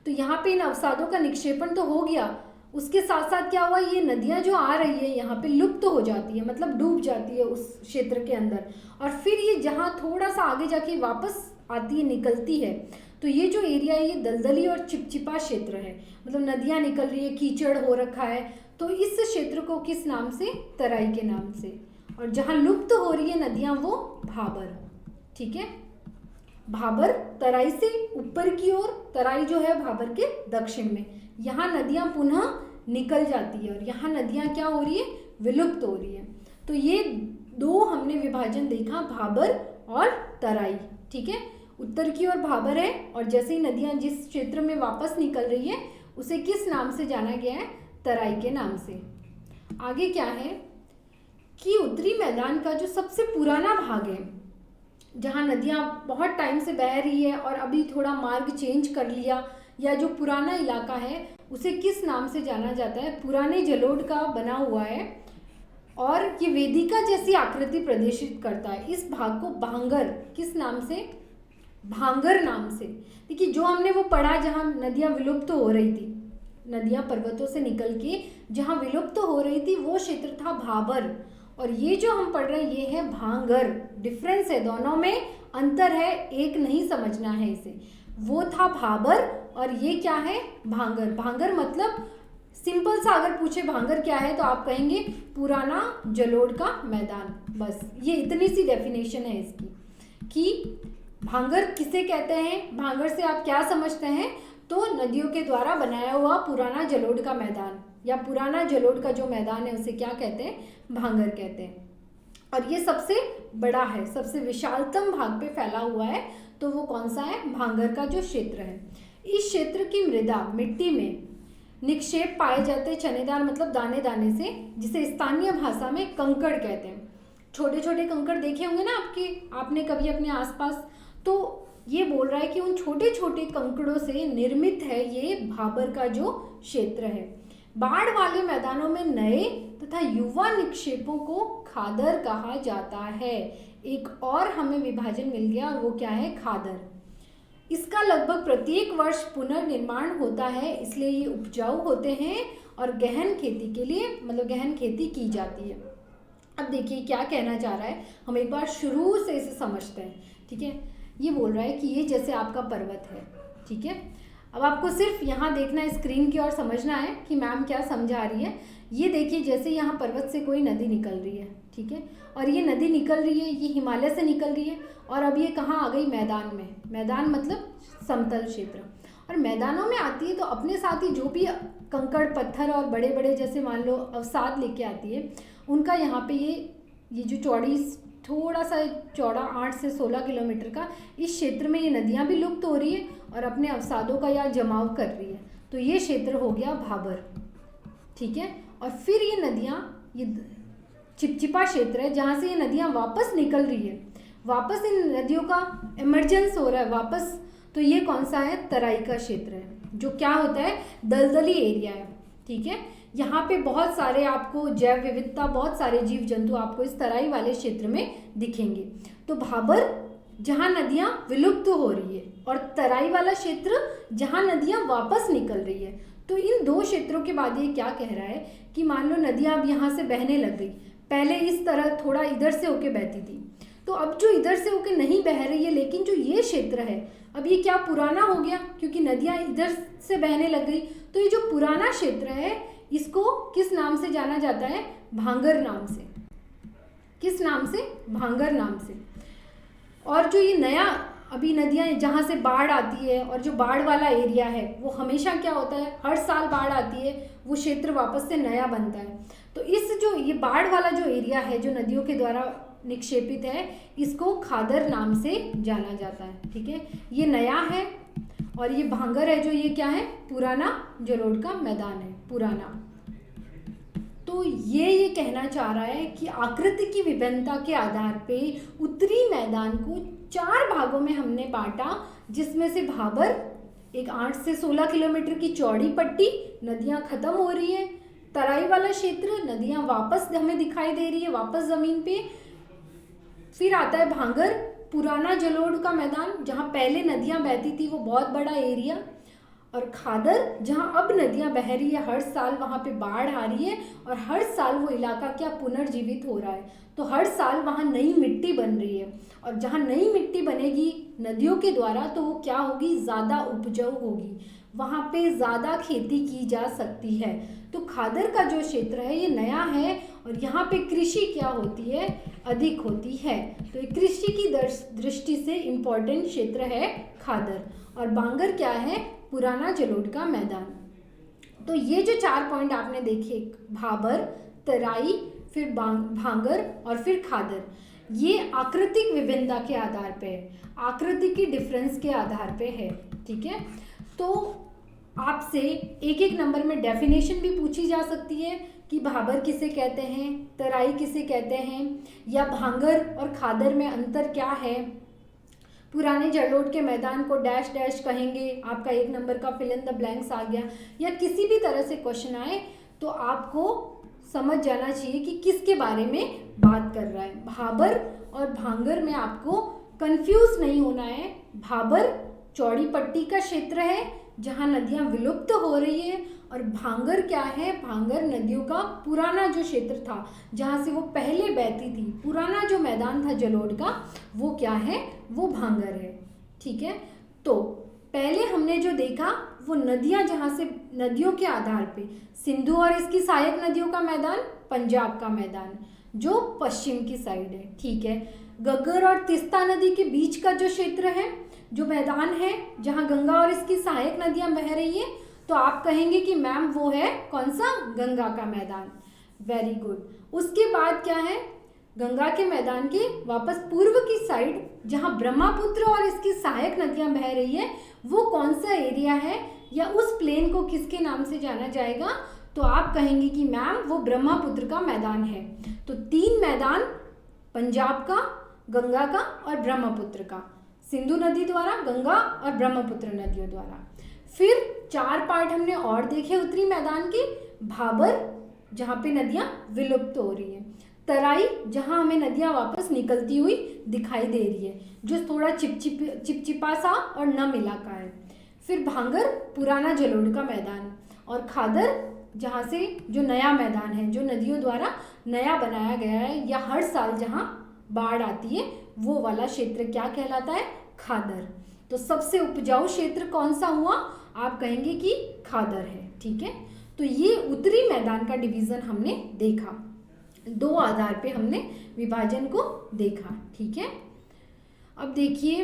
तो यहाँ पे इन अवसादों का निक्षेपण तो हो गया, उसके साथ साथ क्या हुआ, ये नदियाँ जो आ रही है यहाँ पे लुप्त हो जाती है, मतलब डूब जाती है उस क्षेत्र के अंदर, और फिर ये जहाँ थोड़ा सा आगे जाके वापस आती है, निकलती है, तो ये जो एरिया है ये दलदली और चिपचिपा क्षेत्र है, मतलब नदियाँ निकल रही है, कीचड़ हो रखा है। तो इस क्षेत्र को किस नाम से? तराई के नाम से। और जहाँ लुप्त हो रही है नदियाँ वो भाबर, ठीक है। भाबर तराई से ऊपर की ओर, तराई जो है भाबर के दक्षिण में, यहाँ नदियाँ पुनः निकल जाती है और यहाँ नदियाँ क्या हो रही है? विलुप्त हो रही है। तो ये दो हमने विभाजन देखा, भाबर और तराई, ठीक है। उत्तर की ओर भाबर है और जैसे ही नदियाँ जिस क्षेत्र में वापस निकल रही है उसे किस नाम से जाना गया है? तराई के नाम से। आगे क्या है कि उत्तरी मैदान का जो सबसे पुराना भाग है, जहाँ नदियाँ बहुत टाइम से बह रही है और अभी थोड़ा मार्ग चेंज कर लिया, या जो पुराना इलाका है उसे किस नाम से जाना जाता है? पुराने जलोढ़ का बना हुआ है और ये वेदिका जैसी आकृति प्रदर्शित करता है। इस भाग को भांगर, किस नाम से? भांगर नाम से। देखिए जो हमने वो पढ़ा जहाँ नदियाँ विलुप्त हो रही थी, नदियाँ पर्वतों से निकल के जहाँ विलुप्त हो रही थी वो क्षेत्र था भाबर, और ये जो हम पढ़ रहे हैं ये है भांगर। डिफरेंस है, दोनों में अंतर है, एक नहीं समझना है इसे। वो था भाबर और ये क्या है? भांगर। भांगर मतलब सिंपल सा अगर पूछे भांगर क्या है तो आप कहेंगे पुराना जलोढ़ का मैदान। बस ये इतनी सी डेफिनेशन है इसकी कि भांगर किसे कहते हैं। भांगर से आप क्या समझते हैं? तो नदियों के द्वारा बनाया हुआ पुराना जलोढ़ का मैदान, या पुराना जलोढ़ का जो मैदान है उसे क्या कहते हैं? भांगर कहते हैं। और ये सबसे बड़ा है, सबसे विशालतम भाग पे फैला हुआ है, तो वो कौन सा है? भांगर का जो क्षेत्र है। इस क्षेत्र की मृदा, मिट्टी में निक्षेप पाए जाते हैं चनेदार, मतलब दाने दाने से, जिसे स्थानीय भाषा में कंकड़ कहते हैं। छोटे छोटे कंकड़ देखे होंगे ना आपने कभी अपने आसपास, तो ये बोल रहा है कि उन छोटे छोटे कंकड़ों से निर्मित है ये भाबर का जो क्षेत्र है। बाढ़ वाले मैदानों में नए तथा युवा निक्षेपों को खादर कहा जाता है। एक और हमें विभाजन मिल गया और वो क्या है? खादर। इसका लगभग प्रत्येक वर्ष पुनर्निर्माण होता है, इसलिए ये उपजाऊ होते हैं और गहन खेती के लिए मतलब गहन खेती की जाती है। अब देखिए क्या कहना चाह रहा है, हम एक बार शुरू से इसे समझते हैं। ठीक है, ये बोल रहा है कि ये जैसे आपका पर्वत है। ठीक है, अब आपको सिर्फ यहाँ देखना है, स्क्रीन की ओर समझना है कि मैम क्या समझा रही है। ये देखिए जैसे यहाँ पर्वत से कोई नदी निकल रही है। ठीक है, और ये नदी निकल रही है, ये हिमालय से निकल रही है और अब ये कहाँ आ गई, मैदान में। मैदान मतलब समतल क्षेत्र। और मैदानों में आती है तो अपने साथ ही जो भी कंकड़ पत्थर और बड़े बड़े जैसे मान लो अवसाद लेके आती है, उनका यहाँ पे ये जो चौड़ी थोड़ा सा चौड़ा 8 से 16 किलोमीटर का इस क्षेत्र में ये नदियाँ भी लुप्त हो रही है और अपने अवसादों का यहाँ जमाव कर रही है। तो ये क्षेत्र हो गया भाबर। ठीक है, और फिर ये नदियाँ, ये चिपचिपा क्षेत्र है जहाँ से ये नदियाँ वापस निकल रही है, वापस इन नदियों का इमर्जेंस हो रहा है वापस। तो ये कौन सा है, तराई का क्षेत्र है, जो क्या होता है, दलदली एरिया है। ठीक है, यहाँ पे बहुत सारे आपको जैव विविधता, बहुत सारे जीव जंतु आपको इस तराई वाले क्षेत्र में दिखेंगे। तो भाबर जहाँ नदियाँ विलुप्त हो रही है और तराई वाला क्षेत्र जहाँ नदियाँ वापस निकल रही है। तो इन दो क्षेत्रों के बाद ये क्या कह रहा है कि मान लो नदियाँ अब यहाँ से बहने लग गई, पहले इस तरह थोड़ा इधर से होके बहती थी, तो अब जो इधर से होके नहीं बह रही है, लेकिन जो ये क्षेत्र है अब ये क्या पुराना हो गया, क्योंकि नदियाँ इधर से बहने लग गई। तो ये जो पुराना क्षेत्र है इसको किस नाम से जाना जाता है, भांगर नाम से। किस नाम से, भांगर नाम से। और जो ये नया अभी नदियाँ जहाँ से बाढ़ आती है और जो बाढ़ वाला एरिया है वो हमेशा क्या होता है, हर साल बाढ़ आती है, वो क्षेत्र वापस से नया बनता है। तो इस जो ये बाढ़ वाला जो एरिया है जो नदियों के द्वारा निक्षेपित है, इसको खादर नाम से जाना जाता है। ठीक है, ये नया है और ये भांगर है जो ये क्या है, पुराना जलोढ़ का मैदान है, पुराना। तो ये कहना चाह रहा है कि आकृति की विभिन्नता के आधार पे उत्तरी मैदान को 4 भागों में हमने बांटा, जिसमें से भाबर एक 8 से 16 किलोमीटर की चौड़ी पट्टी, नदियां खत्म हो रही है। तराई वाला क्षेत्र, नदियां वापस हमें दिखाई दे रही है, वापस जमीन पे। फिर आता है भांगर, पुराना जलोढ़ का मैदान जहाँ पहले नदियाँ बहती थी, वो बहुत बड़ा एरिया। और खादर जहाँ अब नदियाँ बह रही है, हर साल वहाँ पे बाढ़ आ रही है और हर साल वो इलाका क्या पुनर्जीवित हो रहा है। तो हर साल वहाँ नई मिट्टी बन रही है और जहाँ नई मिट्टी बनेगी नदियों के द्वारा, तो वो क्या होगी, ज़्यादा उपजाऊ होगी, वहाँ पे ज़्यादा खेती की जा सकती है। तो खादर का जो क्षेत्र है ये नया है और यहाँ पे कृषि क्या होती है, अधिक होती है। तो ये कृषि की दृष्टि से इम्पोर्टेंट क्षेत्र है खादर। और भांगर क्या है, पुराना जलोढ़ का मैदान। तो ये जो 4 पॉइंट आपने देखे, भाबर, तराई, फिर भांगर और फिर खादर, ये आकृतिक विभिन्नता के आधार पे है, आकृति की डिफरेंस के आधार पे है। ठीक है, तो आपसे एक एक नंबर में डेफिनेशन भी पूछी जा सकती है कि भाबर किसे कहते हैं, तराई किसे कहते हैं, या भांगर और खादर में अंतर क्या है, पुराने जलोढ़ के मैदान को डैश डैश कहेंगे, आपका 1 नंबर का फिल इन द ब्लैंक्स आ गया। या किसी भी तरह से क्वेश्चन आए तो आपको समझ जाना चाहिए कि किसके बारे में बात कर रहा है। भाबर और भांगर में आपको कंफ्यूज नहीं होना है। भाबर चौड़ी पट्टी का क्षेत्र है जहाँ नदियाँ विलुप्त हो रही है, और भांगर क्या है, भांगर नदियों का पुराना जो क्षेत्र था जहाँ से वो पहले बहती थी, पुराना जो मैदान था जलोढ़ का, वो क्या है, वो भांगर है। ठीक है, तो पहले हमने जो देखा वो नदियाँ, जहाँ से नदियों के आधार पे सिंधु और इसकी सहायक नदियों का मैदान, पंजाब का मैदान जो पश्चिम की साइड है। ठीक है, घग्गर और तीस्ता नदी के बीच का जो क्षेत्र है, जो मैदान है जहाँ गंगा और इसकी सहायक नदियाँ बह रही है, तो आप कहेंगे कि मैम वो है कौन सा, गंगा का मैदान। Very good. उसके बाद क्या है, गंगा के मैदान के वापस पूर्व की साइड जहाँ ब्रह्मपुत्र और इसकी सहायक नदियाँ बह रही है, वो कौन सा एरिया है, या उस प्लेन को किसके नाम से जाना जाएगा, तो आप कहेंगे कि मैम वो ब्रह्मपुत्र का मैदान है। तो 3 मैदान, पंजाब का, गंगा का और ब्रह्मपुत्र का, सिंधु नदी द्वारा, गंगा और ब्रह्मपुत्र नदियों द्वारा। फिर 4 पार्ट हमने और देखे उत्तरी मैदान के, भाबर जहाँ पे नदियाँ विलुप्त हो रही हैं, तराई जहाँ हमें नदियाँ वापस निकलती हुई दिखाई दे रही है, जो थोड़ा चिपचिपा सा और नम इलाका है। फिर भांगर पुराना जलोढ़ का मैदान, और खादर जहाँ से जो नया मैदान है, जो नदियों द्वारा नया बनाया गया है, या हर साल जहाँ बाढ़ आती है वो वाला क्षेत्र क्या कहलाता है? खादर। तो सबसे उपजाऊ क्षेत्र कौन सा हुआ? आप कहेंगे कि खादर है। ठीक है, तो ये उत्तरी मैदान का डिवीजन हमने देखा, दो आधार पे हमने विभाजन को देखा। ठीक है, अब देखिए,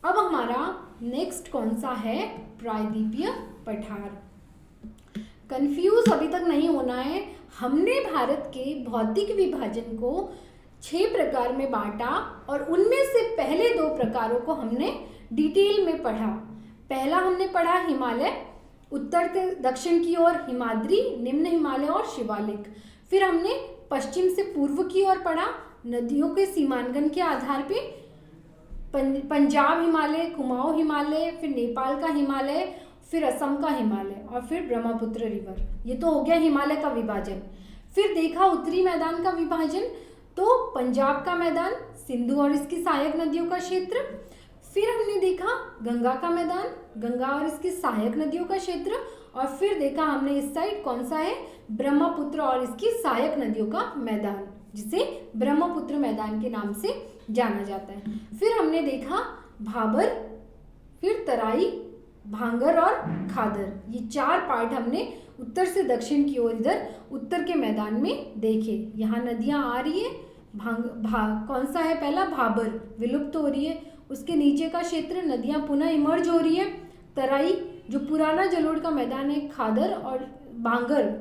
अब हमारा नेक्स्ट कौन सा है? प्रायद्वीपीय पठार। कंफ्यूज अभी तक नहीं होना है। हमने भारत के भौतिक विभाजन को 6 प्रकार में बांटा और उनमें से पहले 2 प्रकारों को हमने डिटेल में पढ़ा। पहला हमने पढ़ा हिमालय, उत्तर से दक्षिण की ओर हिमाद्री, निम्न हिमालय और शिवालिक। फिर हमने पश्चिम से पूर्व की ओर पढ़ा, नदियों के सीमांकन के आधार पे पंजाब हिमालय, कुमाऊं हिमालय, फिर नेपाल का हिमालय, फिर असम का हिमालय, और फिर ब्रह्मपुत्र रिवर। ये तो हो गया हिमालय का विभाजन। फिर देखा उत्तरी मैदान का विभाजन, तो पंजाब का मैदान, सिंधु और इसकी सहायक नदियों का क्षेत्र। फिर हमने देखा गंगा का मैदान, गंगा और इसकी सहायक नदियों का क्षेत्र। और फिर देखा हमने इस साइड कौन सा है? ब्रह्मपुत्र और इसकी सहायक नदियों का मैदान, जिसे ब्रह्मपुत्र मैदान के नाम से जाना जाता है। फिर हमने देखा भाबर, फिर तराई, भांगर और खादर। ये 4 पार्ट हमने उत्तर से दक्षिण की ओर इधर उत्तर के मैदान में देखे। यहाँ नदियाँ आ रही है, कौन सा है? पहला भाबर, विलुप्त हो रही है। उसके नीचे का क्षेत्र नदियाँ पुनः इमर्ज हो रही है। तराई जो पुराना जलोढ़ का मैदान है, खादर और भांगर,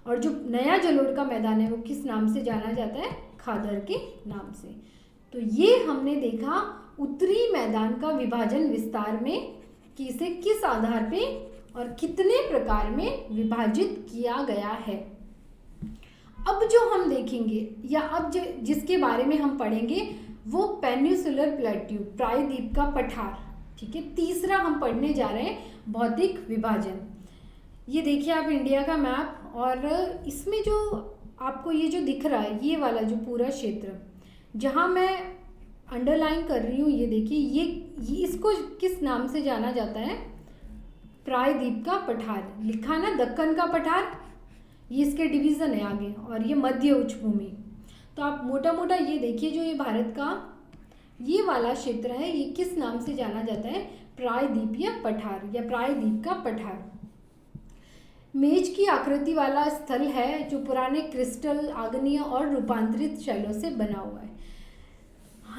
और जो नया जलोढ़ का मैदान है वो किस नाम से जाना जाता है? खादर के नाम से। तो ये हमने देखा उत्तरी मैदान का विभाजन विस्तार में, कि इसे किस आधार पे और कितने प्रकार में विभाजित किया गया है। अब जो हम देखेंगे, या अब जिसके बारे में हम पढ़ेंगे, वो पेनिनसुलर प्लेट्यू, प्रायद्वीप का पठार। ठीक है, तीसरा हम पढ़ने जा रहे हैं भौतिक विभाजन। ये देखिए आप इंडिया का मैप, और इसमें जो आपको ये जो दिख रहा है, ये वाला जो पूरा क्षेत्र जहाँ मैं अंडरलाइन कर रही हूँ, ये देखिए, ये इसको किस नाम से जाना जाता है? प्रायद्वीप का पठार। लिखा ना दक्कन का पठार, ये इसके डिवीज़न है आगे, और ये मध्य उच्च भूमि। तो आप मोटा मोटा ये देखिए, जो ये भारत का ये वाला क्षेत्र है, ये किस नाम से जाना जाता है? प्रायद्वीपीय पठार या प्रायद्वीप का पठार। मेज की आकृति वाला स्थल है, जो पुराने क्रिस्टल, आग्नेय और रूपांतरित शैलों से बना हुआ है।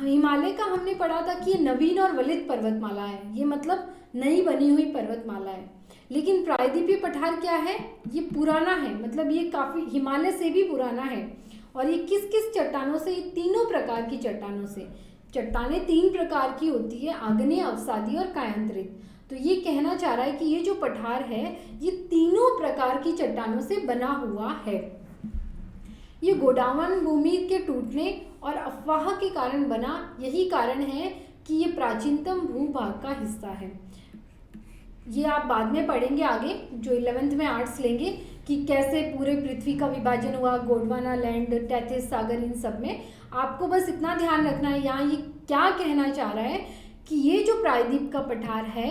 हिमालय का हमने पढ़ा था कि ये नवीन और वलित पर्वतमाला है, ये मतलब नई बनी हुई पर्वतमाला है। लेकिन प्रायद्वीपीय पठार क्या है? ये पुराना है, मतलब ये काफ़ी हिमालय से भी पुराना है। और ये किस किस चट्टानों से? ये तीनों प्रकार की चट्टानों से। चट्टानें 3 प्रकार की होती है, आग्नेय, अवसादी और कायांतरित। तो ये कहना चाह रहा है कि ये जो पठार है, ये तीनों प्रकार की चट्टानों से बना हुआ है। ये गोंडवाना भूमि के टूटने और अफवाह के कारण बना, यही कारण है कि ये प्राचीनतम भूभाग का हिस्सा है। ये आप बाद में पढ़ेंगे आगे, जो 11th में आर्ट्स लेंगे, कि कैसे पूरे पृथ्वी का विभाजन हुआ, गोंडवाना लैंड, टेथिस सागर, इन सब में। आपको बस इतना ध्यान रखना है, यहाँ ये क्या कहना चाह रहा है कि ये जो प्रायद्वीप का पठार है,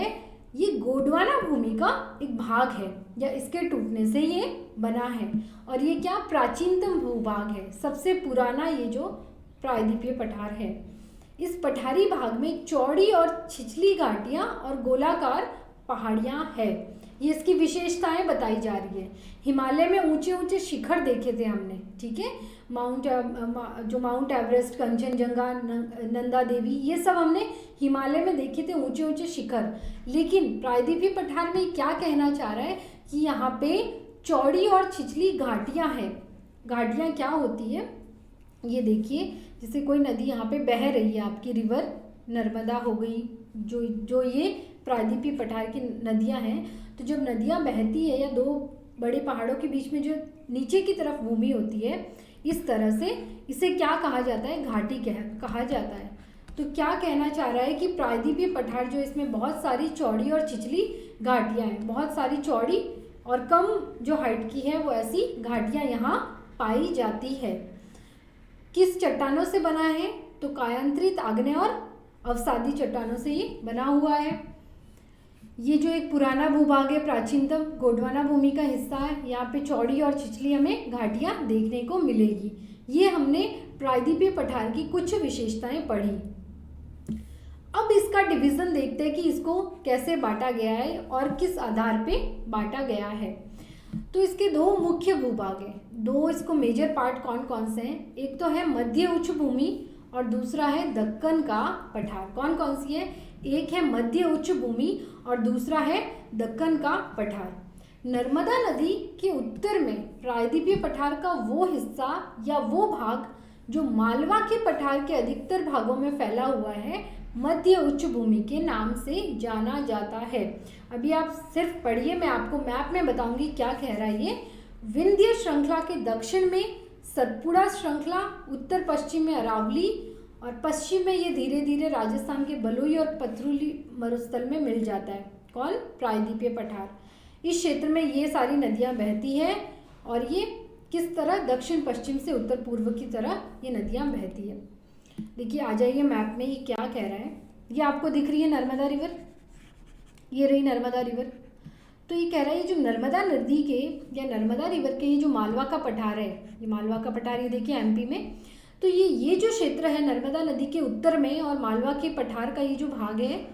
ये गोंडवाना भूमि का एक भाग है, या इसके टूटने से ये बना है। और ये क्या? प्राचीनतम भूभाग है, सबसे पुराना ये जो प्रायद्वीपीय पठार है। इस पठारी भाग में चौड़ी और छिछली घाटियाँ और गोलाकार पहाड़ियाँ हैं। ये इसकी विशेषताएं बताई जा रही है। हिमालय में ऊंचे ऊंचे शिखर देखे थे हमने, ठीक है, माउंट एवरेस्ट, कंचनजंगा, नंदा देवी, ये सब हमने हिमालय में देखे थे, ऊंचे ऊंचे शिखर। लेकिन प्रायद्वीपीय पठार में क्या कहना चाह रहा है कि यहाँ पे चौड़ी और छिछली घाटियाँ हैं। घाटियाँ क्या होती है? ये देखिए, जैसे कोई नदी यहाँ पे बह रही है, आपकी रिवर नर्मदा हो गई, जो ये प्रायद्वीपीय पठार की नदियाँ हैं। तो जब नदियाँ बहती है, या 2 बड़े पहाड़ों के बीच में जो नीचे की तरफ भूमि होती है, इस तरह से इसे क्या कहा जाता है? घाटी कहा जाता है। तो क्या कहना चाह रहा है कि प्रायद्वीपीय पठार जो, इसमें बहुत सारी चौड़ी और छिछली घाटियाँ हैं, बहुत सारी चौड़ी और कम जो हाइट की है वो ऐसी घाटियाँ यहाँ पाई जाती है। किस चट्टानों से बना है? तो कायांतरित, आग्नेय और अवसादी चट्टानों से ये बना हुआ है। ये जो एक पुराना भूभाग है, प्राचीनतम गोंडवाना भूमि का हिस्सा है। यहाँ पे चौड़ी और छिछली हमें घाटियाँ देखने को मिलेगी। ये हमने प्रायद्वीपीय पठार की कुछ विशेषताएं पढ़ी। अब इसका डिवीजन देखते हैं कि इसको कैसे बांटा गया है और किस आधार पे बांटा गया है। तो इसके दो मुख्य भूभाग हैं, दो इसको मेजर पार्ट कौन कौन से हैं? एक तो है मध्य उच्च भूमि और दूसरा है दक्कन का पठार। कौन कौन सी है? एक है मध्य उच्च भूमि और दूसरा है दक्कन का पठार। नर्मदा नदी के उत्तर में प्रायद्वीपीय पठार का वो हिस्सा या वो भाग जो मालवा के पठार के अधिकतर भागों में फैला हुआ है, मध्य उच्च भूमि के नाम से जाना जाता है। अभी आप सिर्फ पढ़िए, मैं आपको मैप में बताऊंगी क्या कह रहा है ये। विंध्य श्रृंखला के दक्षिण में सतपुड़ा श्रृंखला, उत्तर पश्चिम में अरावली और पश्चिम में ये धीरे धीरे राजस्थान के बलुई और पथरूली मरुस्थल में मिल जाता है। कौन? प्रायद्वीपीय पठार। इस क्षेत्र में ये सारी नदियाँ बहती हैं और ये किस तरह दक्षिण पश्चिम से उत्तर पूर्व की तरह ये नदियाँ बहती है। देखिए आ जाइए मैप में, ये क्या कह रहा है। ये आपको दिख रही है नर्मदा रिवर, ये रही नर्मदा रिवर। तो ये कह रहा है ये जो नर्मदा नदी के या नर्मदा रिवर के ये जो मालवा का पठार है, ये मालवा का पठार ये देखिए एमपी में। तो ये जो क्षेत्र है नर्मदा नदी के उत्तर में और मालवा के पठार का ये जो भाग है,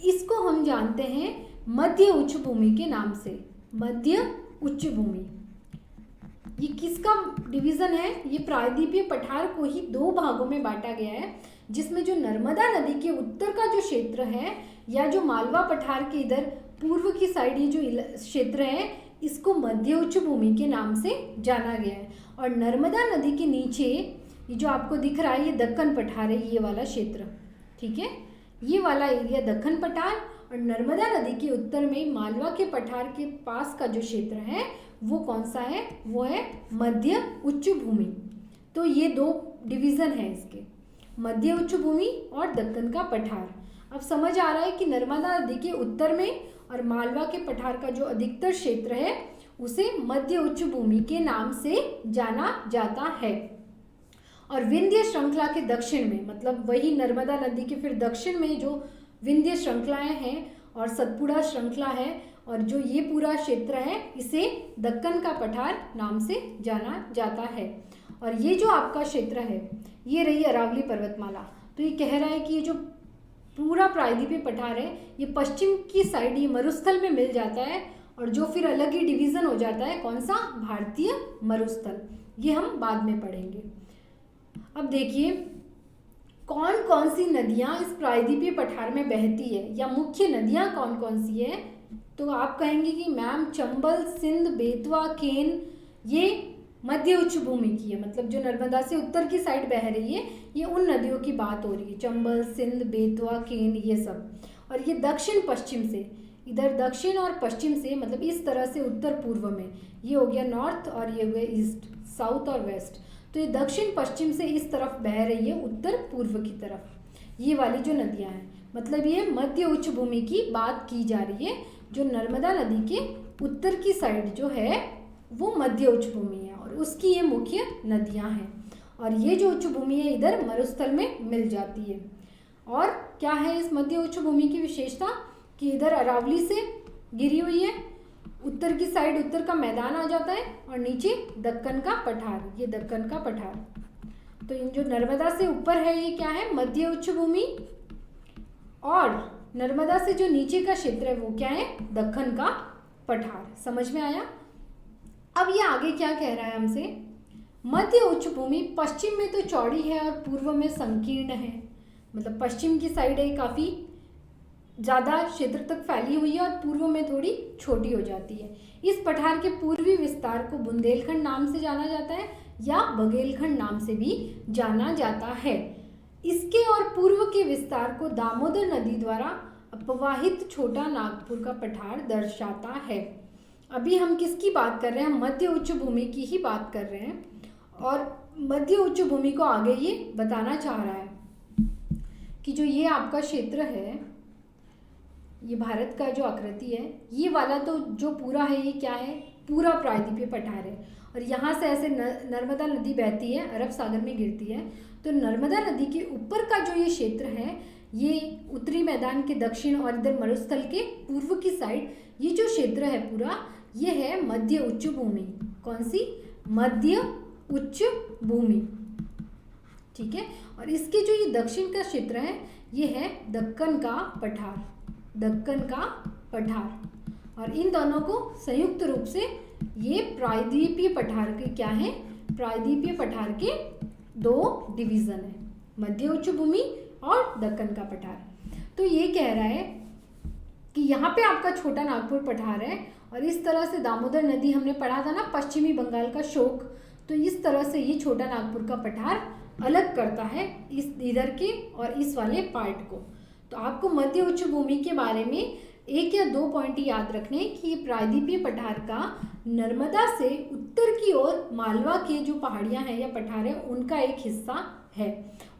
इसको हम जानते हैं मध्य उच्च भूमि के नाम से। मध्य उच्च भूमि ये किसका डिवीजन है? ये प्रायद्वीपीय पठार को ही दो भागों में बांटा गया है, जिसमें जो नर्मदा नदी के उत्तर का जो क्षेत्र है या जो मालवा पठार के इधर पूर्व की साइड ये जो क्षेत्र है, इसको मध्य उच्च भूमि के नाम से जाना गया है। और नर्मदा नदी के नीचे ये जो आपको दिख रहा है ये दक्कन पठार है, ये वाला क्षेत्र, ठीक है, ये वाला एरिया दक्कन पठार। और नर्मदा नदी के उत्तर में मालवा के पठार के पास का जो क्षेत्र है वो कौन सा है? वो है मध्य उच्च भूमि। तो ये दो डिवीज़न है इसके, मध्य उच्च भूमि और दक्कन का पठार। अब समझ आ रहा है कि नर्मदा नदी के उत्तर में और मालवा के पठार का जो अधिकतर क्षेत्र है उसे मध्य उच्च भूमि के नाम से जाना जाता है। और विंध्य श्रृंखला के दक्षिण में, मतलब वही नर्मदा नदी के फिर दक्षिण में जो विंध्य श्रृंखलाएं हैं और सतपुड़ा श्रृंखला है और जो ये पूरा क्षेत्र है, इसे दक्कन का पठार नाम से जाना जाता है। और ये जो आपका क्षेत्र है ये रही अरावली पर्वतमाला। तो ये कह रहा है कि ये जो पूरा प्रायद्वीपीय पठार है ये पश्चिम की साइड ये मरुस्थल में मिल जाता है और जो फिर अलग ही डिवीज़न हो जाता है, कौन सा? भारतीय मरुस्थल। ये हम बाद में पढ़ेंगे। अब देखिए कौन कौन सी नदियाँ इस प्रायद्वीपीय पठार में बहती है या मुख्य नदियाँ कौन कौन सी है। तो आप कहेंगे कि मैम चंबल, सिंध, बेतवा, केन ये मध्य उच्च भूमि की है, मतलब जो नर्मदा से उत्तर की साइड बह रही है ये उन नदियों की बात हो रही है, चंबल, सिंध, बेतवा, केन ये सब। और ये दक्षिण पश्चिम से, इधर दक्षिण और पश्चिम से, मतलब इस तरह से उत्तर पूर्व में, ये हो गया नॉर्थ और ये हो गया ईस्ट, साउथ और वेस्ट। तो ये दक्षिण पश्चिम से इस तरफ बह रही है उत्तर पूर्व की तरफ, ये वाली जो नदियाँ हैं, मतलब ये मध्य उच्च भूमि की बात की जा रही है। जो नर्मदा नदी के उत्तर की साइड जो है वो मध्य उच्च भूमि है और उसकी ये मुख्य नदियाँ हैं। और ये जो उच्च भूमि है इधर मरुस्थल में मिल जाती है। और क्या है इस मध्य उच्च भूमि की विशेषता कि इधर अरावली से घिरी हुई है, उत्तर की साइड उत्तर का मैदान आ जाता है और नीचे दक्कन का पठार, ये दक्कन का पठार। तो इन जो नर्मदा से ऊपर है ये क्या है? मध्य उच्च भूमि। और नर्मदा से जो नीचे का क्षेत्र है वो क्या है? दक्कन का पठार। समझ में आया? अब ये आगे क्या कह रहा है हमसे? मध्य उच्च भूमि पश्चिम में तो चौड़ी है और पूर्व में संकीर्ण है, मतलब पश्चिम की साइड है काफ़ी ज़्यादा क्षेत्र तक फैली हुई है और पूर्व में थोड़ी छोटी हो जाती है। इस पठार के पूर्वी विस्तार को बुंदेलखंड नाम से जाना जाता है या बघेलखंड नाम से भी जाना जाता है। इसके और पूर्व के विस्तार को दामोदर नदी द्वारा अपवाहित छोटा नागपुर का पठार दर्शाता है। अभी हम किसकी बात कर रहे हैं? हम मध्य उच्च भूमि की ही बात कर रहे हैं। और मध्य उच्च भूमि को आगे ये बताना चाह रहा है कि जो ये आपका क्षेत्र है, ये भारत का जो आकृति है, ये वाला तो जो पूरा है ये क्या है? पूरा प्रायद्वीपीय पठार है। और यहाँ से ऐसे नर्मदा नदी बहती है, अरब सागर में गिरती है। तो नर्मदा नदी के ऊपर का जो ये क्षेत्र है, ये उत्तरी मैदान के दक्षिण और इधर मरुस्थल के पूर्व की साइड ये जो क्षेत्र है पूरा, ये है मध्य उच्च भूमि। कौन सी? मध्य उच्च भूमि, ठीक है। और इसके जो ये दक्षिण का क्षेत्र है, ये है दक्कन का पठार, दक्कन का पठार। और इन दोनों को संयुक्त रूप से ये प्रायद्वीपीय पठार के क्या है? प्रायद्वीपीय पठार के 2 डिवीजन है, मध्य उच्च भूमि और दक्कन का पठार। तो ये कह रहा है कि यहाँ पे आपका छोटा नागपुर पठार है और इस तरह से दामोदर नदी हमने पढ़ा था ना, पश्चिमी बंगाल का शोक, तो इस तरह से ये छोटा नागपुर का पठार अलग करता है इस इधर के और इस वाले पार्ट को। तो आपको मध्य उच्च भूमि के बारे में 1 या 2 पॉइंट याद रखने कि ये प्रायद्वीपीय पठार का नर्मदा से उत्तर की ओर मालवा के जो पहाड़ियाँ हैं या पठार हैं उनका एक हिस्सा है।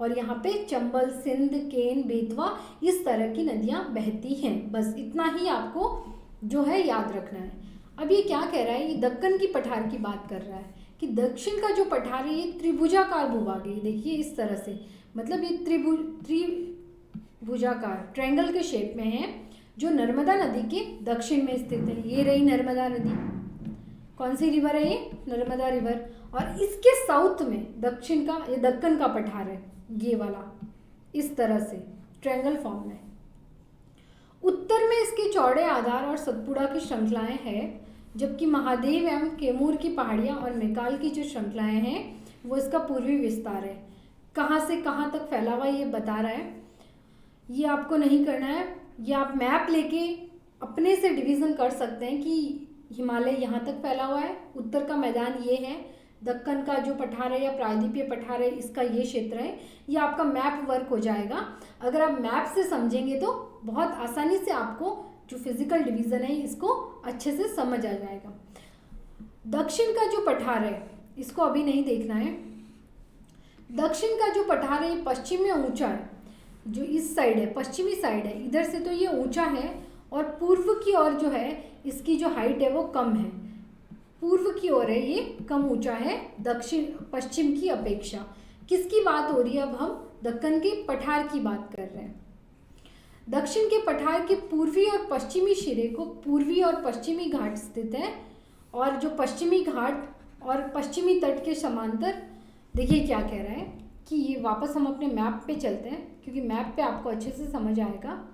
और यहाँ पे चंबल, सिंध, केन, बेतवा इस तरह की नदियाँ बहती हैं। बस इतना ही आपको जो है याद रखना है। अब ये क्या कह रहा है? ये दक्कन की पठार की बात कर रहा है कि दक्षिण का जो पठार है ये त्रिभुजाकार भूभाग है। देखिए इस तरह से, मतलब ये त्रिभुजाकार ट्रायंगल के शेप में है, जो नर्मदा नदी के दक्षिण में स्थित है। ये रही नर्मदा नदी, कौन सी रिवर है ये? नर्मदा रिवर। और इसके साउथ में दक्षिण का ये दक्कन का पठार है, ये वाला इस तरह से ट्रायंगल फॉर्म में। उत्तर में इसके चौड़े आधार और सतपुड़ा की श्रृंखलाएं हैं, जबकि महादेव एवं कैमूर की पहाड़ियाँ और मैकाल की जो श्रृंखलाएं हैं वो इसका पूर्वी विस्तार है। कहाँ से कहाँ तक फैला हुआ ये बता रहा है, ये आपको नहीं करना है। ये आप मैप लेके अपने से डिवीज़न कर सकते हैं कि हिमालय यहाँ तक फैला हुआ है, उत्तर का मैदान ये है, दक्कन का जो पठार है या प्रायद्वीपीय पठार है इसका ये क्षेत्र है। ये आपका मैप वर्क हो जाएगा। अगर आप मैप से समझेंगे तो बहुत आसानी से आपको जो फिजिकल डिवीज़न है इसको अच्छे से समझ आ जाएगा। दक्षिण का जो पठार है इसको अभी नहीं देखना है। दक्षिण का जो पठार है ये पश्चिम में ऊंचा है, जो इस साइड है पश्चिमी साइड है, इधर से तो ये ऊंचा है और पूर्व की ओर जो है इसकी जो हाइट है वो कम है। पूर्व की ओर है ये कम ऊंचा है दक्षिण पश्चिम की अपेक्षा। किसकी बात हो रही है? अब हम दक्कन के पठार की बात कर रहे हैं। दक्षिण के पठार के पूर्वी और पश्चिमी सिरे को पूर्वी और पश्चिमी घाट स्थित है, और जो पश्चिमी घाट और पश्चिमी तट के समांतर, देखिए क्या कह रहा है कि ये वापस हम अपने मैप पे चलते हैं क्योंकि मैप पे आपको अच्छे से समझ आएगा।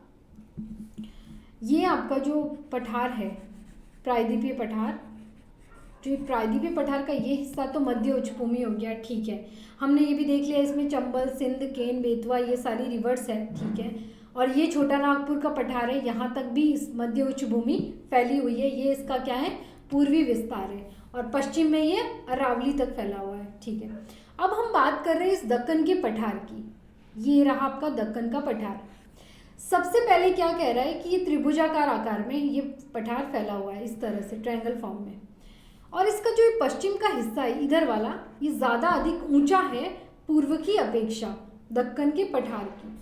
ये आपका जो पठार है प्रायद्वीपीय पठार, जो प्रायद्वीपीय पठार का ये हिस्सा तो मध्य उच्च भूमि हो गया, ठीक है। हमने ये भी देख लिया इसमें चंबल, सिंध, केन, बेतवा ये सारी रिवर्स है, ठीक है। और ये छोटा नागपुर का पठार है, यहाँ तक भी इस मध्य उच्च भूमि फैली हुई है। ये इसका क्या है? पूर्वी विस्तार है। और पश्चिम में ये अरावली तक फैला हुआ है, ठीक है। अब हम बात कर रहे हैं इस दक्कन के पठार की। ये रहा आपका दक्कन का पठार। सबसे पहले क्या कह रहा है कि ये त्रिभुजाकार आकार में ये पठार फैला हुआ है इस तरह से ट्रायंगल फॉर्म में, और इसका जो पश्चिम का हिस्सा है इधर वाला, ये ज़्यादा अधिक ऊंचा है पूर्व की अपेक्षा दक्कन के पठार की।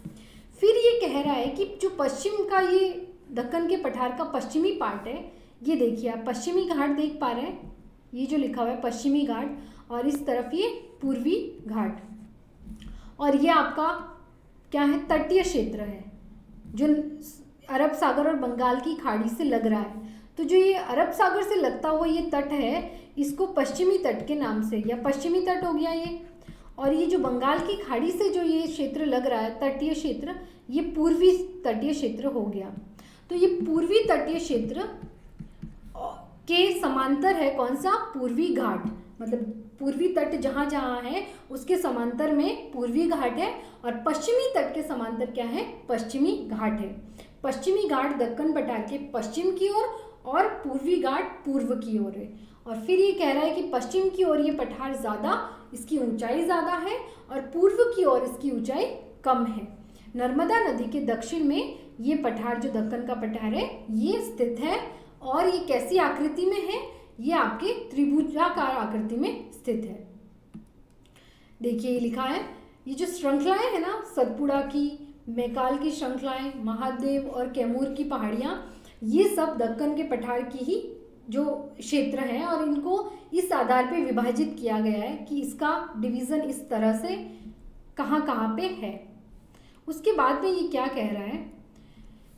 फिर ये कह रहा है कि जो पश्चिम का ये दक्कन के पठार का पश्चिमी पार्ट है, ये देखिए आप पश्चिमी घाट देख पा रहे हैं, ये जो लिखा हुआ है पश्चिमी घाट, और इस तरफ ये पूर्वी घाट, और ये आपका क्या है? तटीय क्षेत्र है जो अरब सागर और बंगाल की खाड़ी से लग रहा है। तो जो ये अरब सागर से लगता हुआ ये तट है, इसको पश्चिमी तट के नाम से, या पश्चिमी तट हो गया ये, और ये जो बंगाल की खाड़ी से जो ये क्षेत्र लग रहा है तटीय क्षेत्र, ये पूर्वी तटीय क्षेत्र हो गया। तो ये पूर्वी तटीय क्षेत्र के समांतर है कौन सा? पूर्वी घाट, मतलब पूर्वी तट जहाँ जहाँ है उसके समांतर में पूर्वी घाट है, और पश्चिमी तट के समांतर क्या है? पश्चिमी घाट है। पश्चिमी घाट दक्कन पठार के पश्चिम की ओर और पूर्वी घाट पूर्व की ओर है। और फिर ये कह रहा है कि पश्चिम की ओर ये पठार ज़्यादा, इसकी ऊंचाई ज़्यादा है, और पूर्व की ओर इसकी ऊंचाई कम है। नर्मदा नदी के दक्षिण में ये पठार जो दक्कन का पठार है ये स्थित है, और ये कैसी आकृति में है? ये आपके त्रिभुजाकार आकृति में स्थित है। देखिए ये लिखा है, ये जो श्रृंखलाएं है ना, सतपुड़ा की, मैकाल की श्रृंखलाएं, महादेव और कैमूर की पहाड़ियाँ, ये सब दक्कन के पठार की ही जो क्षेत्र हैं और इनको इस आधार पे विभाजित किया गया है कि इसका डिवीज़न इस तरह से कहाँ कहाँ पे है। उसके बाद में ये क्या कह रहा है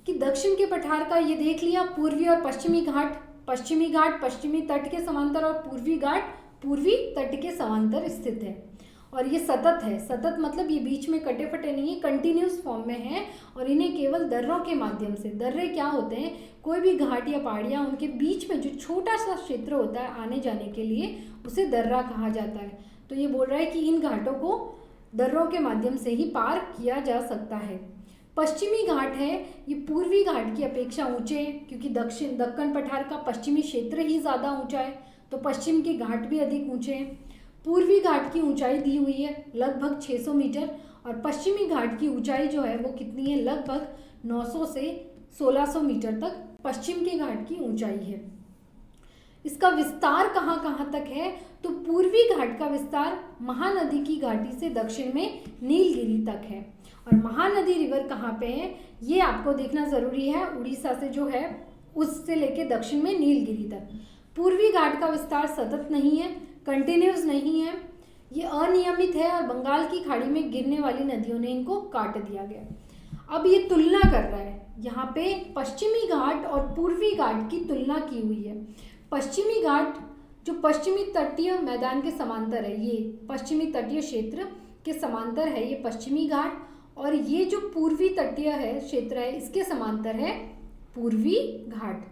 कि दक्षिण के पठार का ये देख लिया, पूर्वी और पश्चिमी घाट पश्चिमी तट के समांतर और पूर्वी घाट पूर्वी तट के समांतर स्थित है। और ये सतत है, सतत मतलब ये बीच में कटे फटे नहीं है, कंटिन्यूस फॉर्म में है और इन्हें केवल दर्रों के माध्यम से, दर्रे क्या होते हैं, कोई भी घाट या पहाड़ियाँ उनके बीच में जो छोटा सा क्षेत्र होता है आने जाने के लिए उसे दर्रा कहा जाता है। तो ये बोल रहा है कि इन घाटों को दर्रों के माध्यम से ही पार किया जा सकता है। पश्चिमी घाट है, ये पूर्वी घाट की अपेक्षा ऊंचे हैं क्योंकि दक्कन पठार का पश्चिमी क्षेत्र ही ज़्यादा ऊंचा है, तो पश्चिम के घाट भी अधिक ऊंचे हैं। पूर्वी घाट की ऊंचाई दी हुई है लगभग 600 मीटर और पश्चिमी घाट की ऊंचाई जो है वो कितनी है, लगभग 900 से 1600 मीटर तक पश्चिम के घाट की ऊंचाई है। इसका विस्तार कहाँ कहाँ तक है, तो पूर्वी घाट का विस्तार महानदी की घाटी से दक्षिण में नीलगिरी तक है। और महानदी रिवर कहाँ पे है ये आपको देखना ज़रूरी है, उड़ीसा से जो है उससे लेके दक्षिण में नीलगिरी तक। पूर्वी घाट का विस्तार सतत नहीं है, कंटिन्यूस नहीं है, ये अनियमित है और बंगाल की खाड़ी में गिरने वाली नदियों ने इनको काट दिया गया। अब ये तुलना कर रहा है, यहाँ पे पश्चिमी घाट और पूर्वी घाट की तुलना की हुई है। पश्चिमी घाट जो पश्चिमी तटीय मैदान के समांतर है, ये पश्चिमी तटीय क्षेत्र के समांतर है ये पश्चिमी घाट, और ये जो पूर्वी तटीय है क्षेत्र है इसके समांतर है पूर्वी घाट।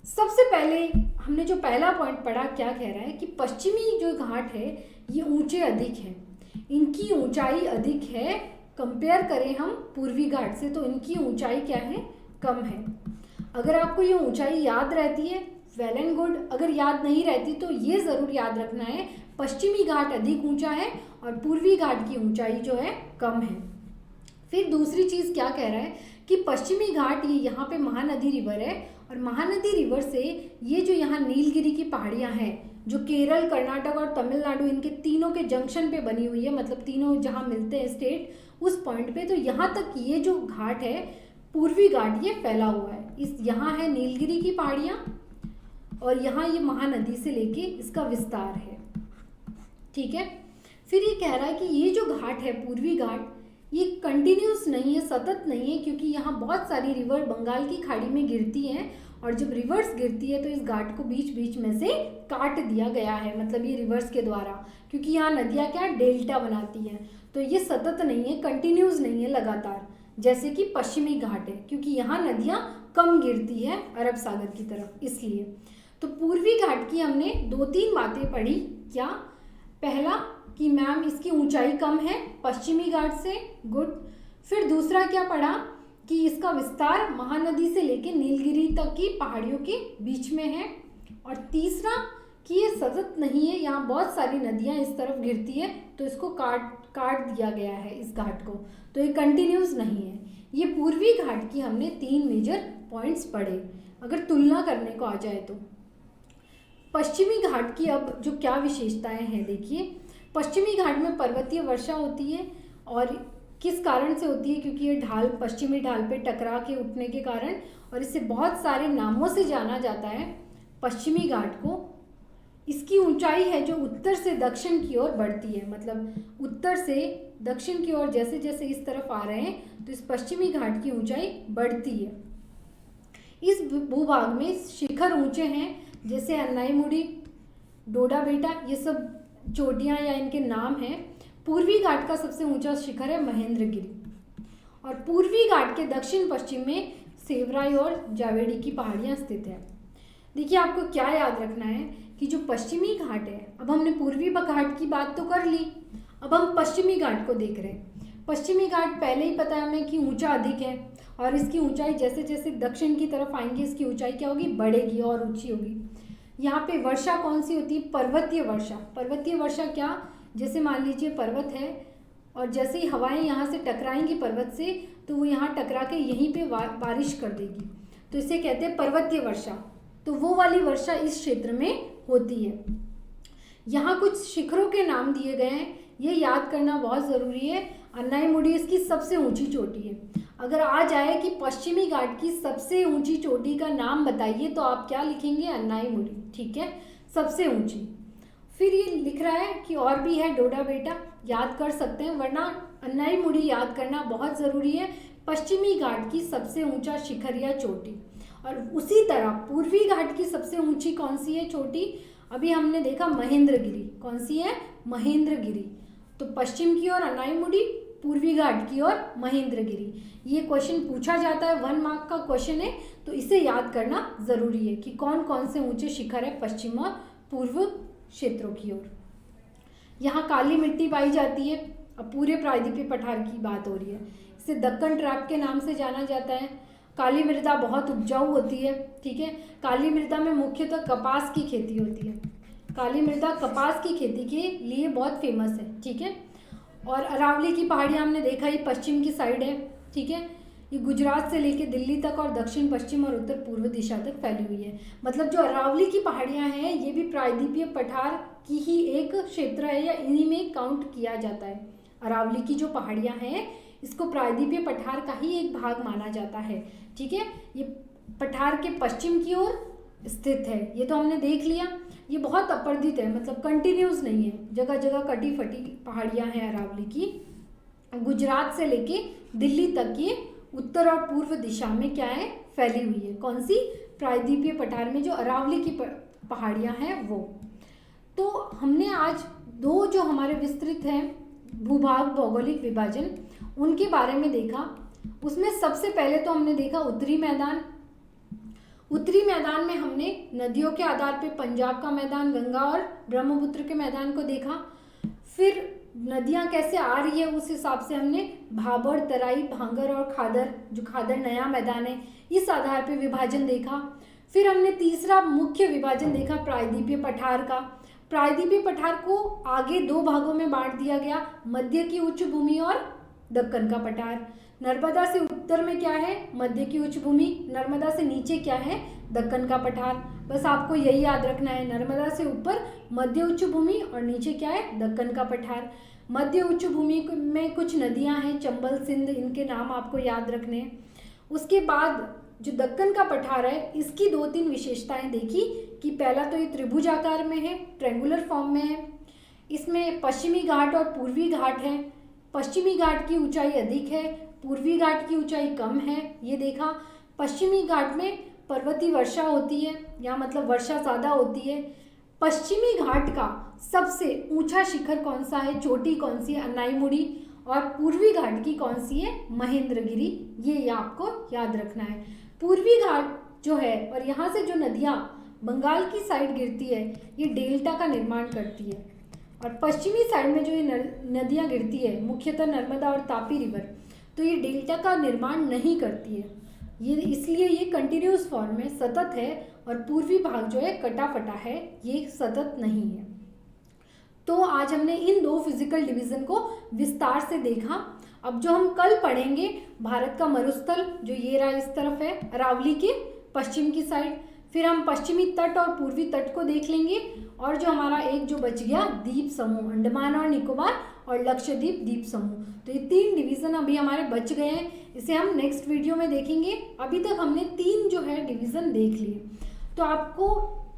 सबसे पहले हमने जो पहला पॉइंट पढ़ा क्या कह रहा है कि पश्चिमी जो घाट है ये ऊंचे अधिक हैं, इनकी ऊंचाई अधिक है, कंपेयर करें हम पूर्वी घाट से तो इनकी ऊंचाई क्या है, कम है। अगर आपको ये ऊंचाई याद रहती है वेल एंड गुड, अगर याद नहीं रहती तो ये ज़रूर याद रखना है पश्चिमी घाट अधिक ऊंचा है और पूर्वी घाट की ऊंचाई जो है कम है। फिर दूसरी चीज़ क्या कह रहा है कि पश्चिमी घाट ये यहाँ पे महानदी रिवर है और महानदी रिवर से ये जो यहाँ नीलगिरी की पहाड़ियाँ हैं जो केरल, कर्नाटक और तमिलनाडु इनके तीनों के जंक्शन पे बनी हुई है, मतलब तीनों जहाँ मिलते हैं स्टेट उस पॉइंट पे, तो यहाँ तक ये जो घाट है पूर्वी घाट ये फैला हुआ है। इस यहाँ है नीलगिरी की पहाड़ियाँ और यहाँ ये महानदी से लेके इसका विस्तार है, ठीक है। फिर ये कह रहा है कि ये जो घाट है पूर्वी घाट ये कंटिन्यूस नहीं है, सतत नहीं है, क्योंकि यहाँ बहुत सारी रिवर बंगाल की खाड़ी में गिरती हैं और जब रिवर्स गिरती है तो इस घाट को बीच बीच में से काट दिया गया है, मतलब ये रिवर्स के द्वारा, क्योंकि यहाँ नदियाँ क्या डेल्टा बनाती हैं, तो ये सतत नहीं है, कंटिन्यूस नहीं है लगातार, जैसे कि पश्चिमी घाट है, क्योंकि यहाँ नदियाँ कम गिरती है अरब सागर की तरफ, इसलिए। तो पूर्वी घाट की हमने 2-3 बातें पढ़ी, क्या, पहला कि मैम इसकी ऊंचाई कम है पश्चिमी घाट से, गुड। फिर दूसरा क्या पढ़ा कि इसका विस्तार महानदी से लेकर नीलगिरी तक की पहाड़ियों के बीच में है, और तीसरा कि ये सतत नहीं है, यहाँ बहुत सारी नदियाँ इस तरफ गिरती है तो इसको काट दिया गया है इस घाट को, तो ये कंटिन्यूस नहीं है। ये पूर्वी घाट की हमने 3 मेजर पॉइंट्स पढ़े। अगर तुलना करने को आ जाए तो पश्चिमी घाट की अब जो क्या विशेषताएं हैं देखिए। पश्चिमी घाट में पर्वतीय वर्षा होती है और किस कारण से होती है, क्योंकि ये ढाल पश्चिमी ढाल पे टकरा के उठने के कारण, और इसे बहुत सारे नामों से जाना जाता है पश्चिमी घाट को। इसकी ऊंचाई है जो उत्तर से दक्षिण की ओर बढ़ती है, मतलब उत्तर से दक्षिण की ओर जैसे जैसे इस तरफ आ रहे हैं तो इस पश्चिमी घाट की ऊंचाई बढ़ती है। इस भूभाग में शिखर ऊंचे हैं जैसे अन्नाईमुड़ी, डोडा बेटा, ये सब चोटियाँ या इनके नाम हैं। पूर्वी घाट का सबसे ऊंचा शिखर है महेंद्रगिरी, और पूर्वी घाट के दक्षिण पश्चिम में सेवराई और जावेड़ी की पहाड़ियाँ स्थित है। देखिए आपको क्या याद रखना है कि जो पश्चिमी घाट है, अब हमने पूर्वी घाट की बात तो कर ली, अब हम पश्चिमी घाट को देख रहे हैं। पश्चिमी घाट पहले ही पता है हमें कि ऊंचा अधिक है, और इसकी ऊंचाई जैसे जैसे दक्षिण की तरफ आएंगे इसकी ऊंचाई क्या होगी, बढ़ेगी और ऊंची होगी। यहाँ पे वर्षा कौन सी होती है, पर्वतीय वर्षा। पर्वतीय वर्षा क्या, जैसे मान लीजिए पर्वत है और जैसे ही हवाएं यहाँ से टकराएंगी पर्वत से तो वो यहाँ टकरा के यहीं पे बारिश कर देगी, तो इसे कहते हैं पर्वतीय वर्षा। तो वो वाली वर्षा इस क्षेत्र में होती है। यहाँ कुछ शिखरों के नाम दिए गए हैं, ये याद करना बहुत ज़रूरी है। अन्नाईमुड़ी इसकी सबसे ऊंची चोटी है। अगर आ जाए कि पश्चिमी घाट की सबसे ऊंची चोटी का नाम बताइए तो आप क्या लिखेंगे? अन्नाईमुड़ी, ठीक है, सबसे ऊंची। फिर ये लिख रहा है कि और भी है डोडा बेटा, याद कर सकते हैं, वरना अन्नाईमुड़ी याद करना बहुत ज़रूरी है, पश्चिमी घाट की सबसे ऊंचा शिखर या चोटी। और उसी तरह पूर्वी घाट की सबसे ऊंची कौन सी है चोटी? अभी हमने देखा महेंद्रगिरी, कौन सी है? महेंद्रगिरी। तो पश्चिम की ओर अन्नाईमुड़ी, पूर्वी घाट की ओर महेंद्रगिरी। ये क्वेश्चन पूछा जाता है, 1 मार्क का क्वेश्चन है, तो इसे याद करना ज़रूरी है कि कौन कौन से ऊंचे शिखर है पश्चिम और पूर्व क्षेत्रों की ओर। यहाँ काली मिट्टी पाई जाती है। अब पूरे प्रायद्वीपीय पठार की बात हो रही है, इसे दक्कन ट्रैप के नाम से जाना जाता है। काली मृदा बहुत उपजाऊ होती है, ठीक है। काली मृदा में मुख्यतः कपास की खेती होती है। काली मृदा कपास की खेती के लिए बहुत फेमस है, ठीक है। और अरावली की पहाड़ियाँ हमने देखा ही पश्चिम की साइड है, ठीक है। ये गुजरात से लेके दिल्ली तक और दक्षिण पश्चिम और उत्तर पूर्व दिशा तक फैली हुई है। मतलब जो अरावली की पहाड़ियाँ हैं ये भी प्रायद्वीपीय पठार की ही एक क्षेत्र है, या इन्हीं में काउंट किया जाता है। अरावली की जो पहाड़ियाँ हैं इसको प्रायद्वीपीय पठार का ही एक भाग माना जाता है, ठीक है। ये पठार के पश्चिम की ओर स्थित है, ये तो हमने देख लिया। ये बहुत अपर्दित है, मतलब कंटिन्यूस नहीं है, जगह जगह कटी फटी पहाड़ियाँ हैं अरावली की। गुजरात से लेके दिल्ली तक ये उत्तर और पूर्व दिशा में क्या है? फैली हुई है। कौन सी? प्रायद्वीपीय पठार में जो अरावली की पहाड़ियाँ हैं वो। तो हमने आज दो जो हमारे विस्तृत हैं भूभाग भौगोलिक विभाजन, उनके बारे में देखा। उसमें सबसे पहले तो हमने देखा उत्तरी मैदान। उत्तरी मैदान में हमने नदियों के आधार पे पंजाब का मैदान, गंगा और ब्रह्मपुत्र के मैदान को देखा। फिर नदियाँ कैसे आ रही है उस हिसाब से हमने भाबर, तराई, भांगर और खादर, जो खादर नया मैदान है, इस आधार पे विभाजन देखा। फिर हमने तीसरा मुख्य विभाजन देखा प्रायद्वीपीय पठार का। प्रायद्वीपीय पठार को आगे दो भागों में बांट दिया गया, मध्य की उच्च भूमि और दक्कन का पठार। नर्मदा से उत्तर में क्या है? मध्य की उच्च भूमि। नर्मदा से नीचे क्या है? दक्कन का पठार। बस आपको यही याद रखना है, नर्मदा से ऊपर मध्य उच्च भूमि और नीचे क्या है? दक्कन का पठार। मध्य उच्च भूमि में कुछ नदियां हैं, चंबल, सिंध, इनके नाम आपको याद रखने हैं। उसके बाद जो दक्कन का पठार है इसकी 2-3 विशेषताएं देखी कि पहला तो ये त्रिभुजाकार में है, ट्रायंगुलर फॉर्म में है। इसमें पश्चिमी घाट और पूर्वी घाट है। पश्चिमी घाट की ऊंचाई अधिक है, पूर्वी घाट की ऊंचाई कम है, ये देखा। पश्चिमी घाट में पर्वतीय वर्षा होती है, यहाँ मतलब वर्षा ज़्यादा होती है। पश्चिमी घाट का सबसे ऊंचा शिखर कौन सा है? चोटी कौन सी है? अन्नाईमुड़ी। और पूर्वी घाट की कौन सी है? महेंद्रगिरी। ये आपको याद रखना है। पूर्वी घाट जो है और यहाँ से जो नदियाँ बंगाल की साइड गिरती है ये डेल्टा का निर्माण करती है, और पश्चिमी साइड में जो ये नदियाँ गिरती है मुख्यतः नर्मदा और तापी रिवर, तो ये डेल्टा का निर्माण नहीं करती है। ये इसलिए ये कंटिन्यूस फॉर्म में सतत है, और पूर्वी भाग जो है कटा फटा है, ये सतत नहीं है। तो आज हमने इन 2 फिजिकल डिवीज़न को विस्तार से देखा। अब जो हम कल पढ़ेंगे भारत का मरुस्थल, जो ये रहा इस तरफ है अरावली के पश्चिम की साइड, फिर हम पश्चिमी तट और पूर्वी तट को देख लेंगे, और जो हमारा एक जो बच गया द्वीप समूह, अंडमान और निकोबार और लक्षद्वीप द्वीप समूह, तो ये 3 डिवीज़न अभी हमारे बच गए हैं, इसे हम नेक्स्ट वीडियो में देखेंगे। अभी तक हमने 3 जो है डिवीज़न देख लिए। तो आपको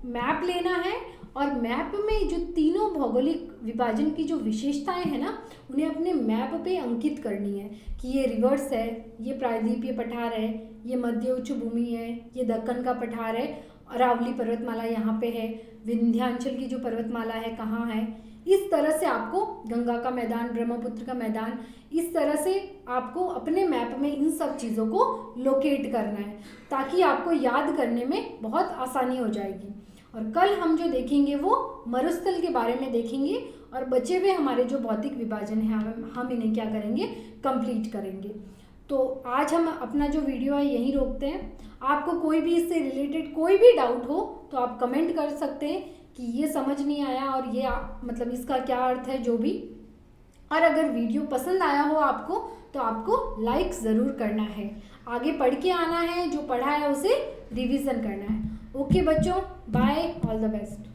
मैप लेना है, और मैप में जो तीनों भौगोलिक विभाजन की जो विशेषताएं हैं ना, उन्हें अपने मैप पे अंकित करनी है कि ये रिवर्स है, ये प्रायद्वीपीय पठार है, ये मध्य उच्च भूमि है, ये दक्कन का पठार है, अरावली पर्वतमाला यहाँ पे है, विंध्याचल की जो पर्वतमाला है कहाँ है। इस तरह से आपको गंगा का मैदान, ब्रह्मपुत्र का मैदान, इस तरह से आपको अपने मैप में इन सब चीज़ों को लोकेट करना है, ताकि आपको याद करने में बहुत आसानी हो जाएगी। और कल हम जो देखेंगे वो मरुस्थल के बारे में देखेंगे, और बचे हुए हमारे जो भौतिक विभाजन हैं हम इन्हें क्या करेंगे? कंप्लीट करेंगे। तो आज हम अपना जो वीडियो है यहीं रोकते हैं। आपको कोई भी इससे रिलेटेड कोई भी डाउट हो तो आप कमेंट कर सकते हैं कि ये समझ नहीं आया और ये मतलब इसका क्या अर्थ है, जो भी। और अगर वीडियो पसंद आया हो आपको तो आपको लाइक ज़रूर करना है, आगे पढ़ के आना है, जो पढ़ा है उसे रिवीजन करना है। ओके बच्चों, बाय, ऑल द बेस्ट।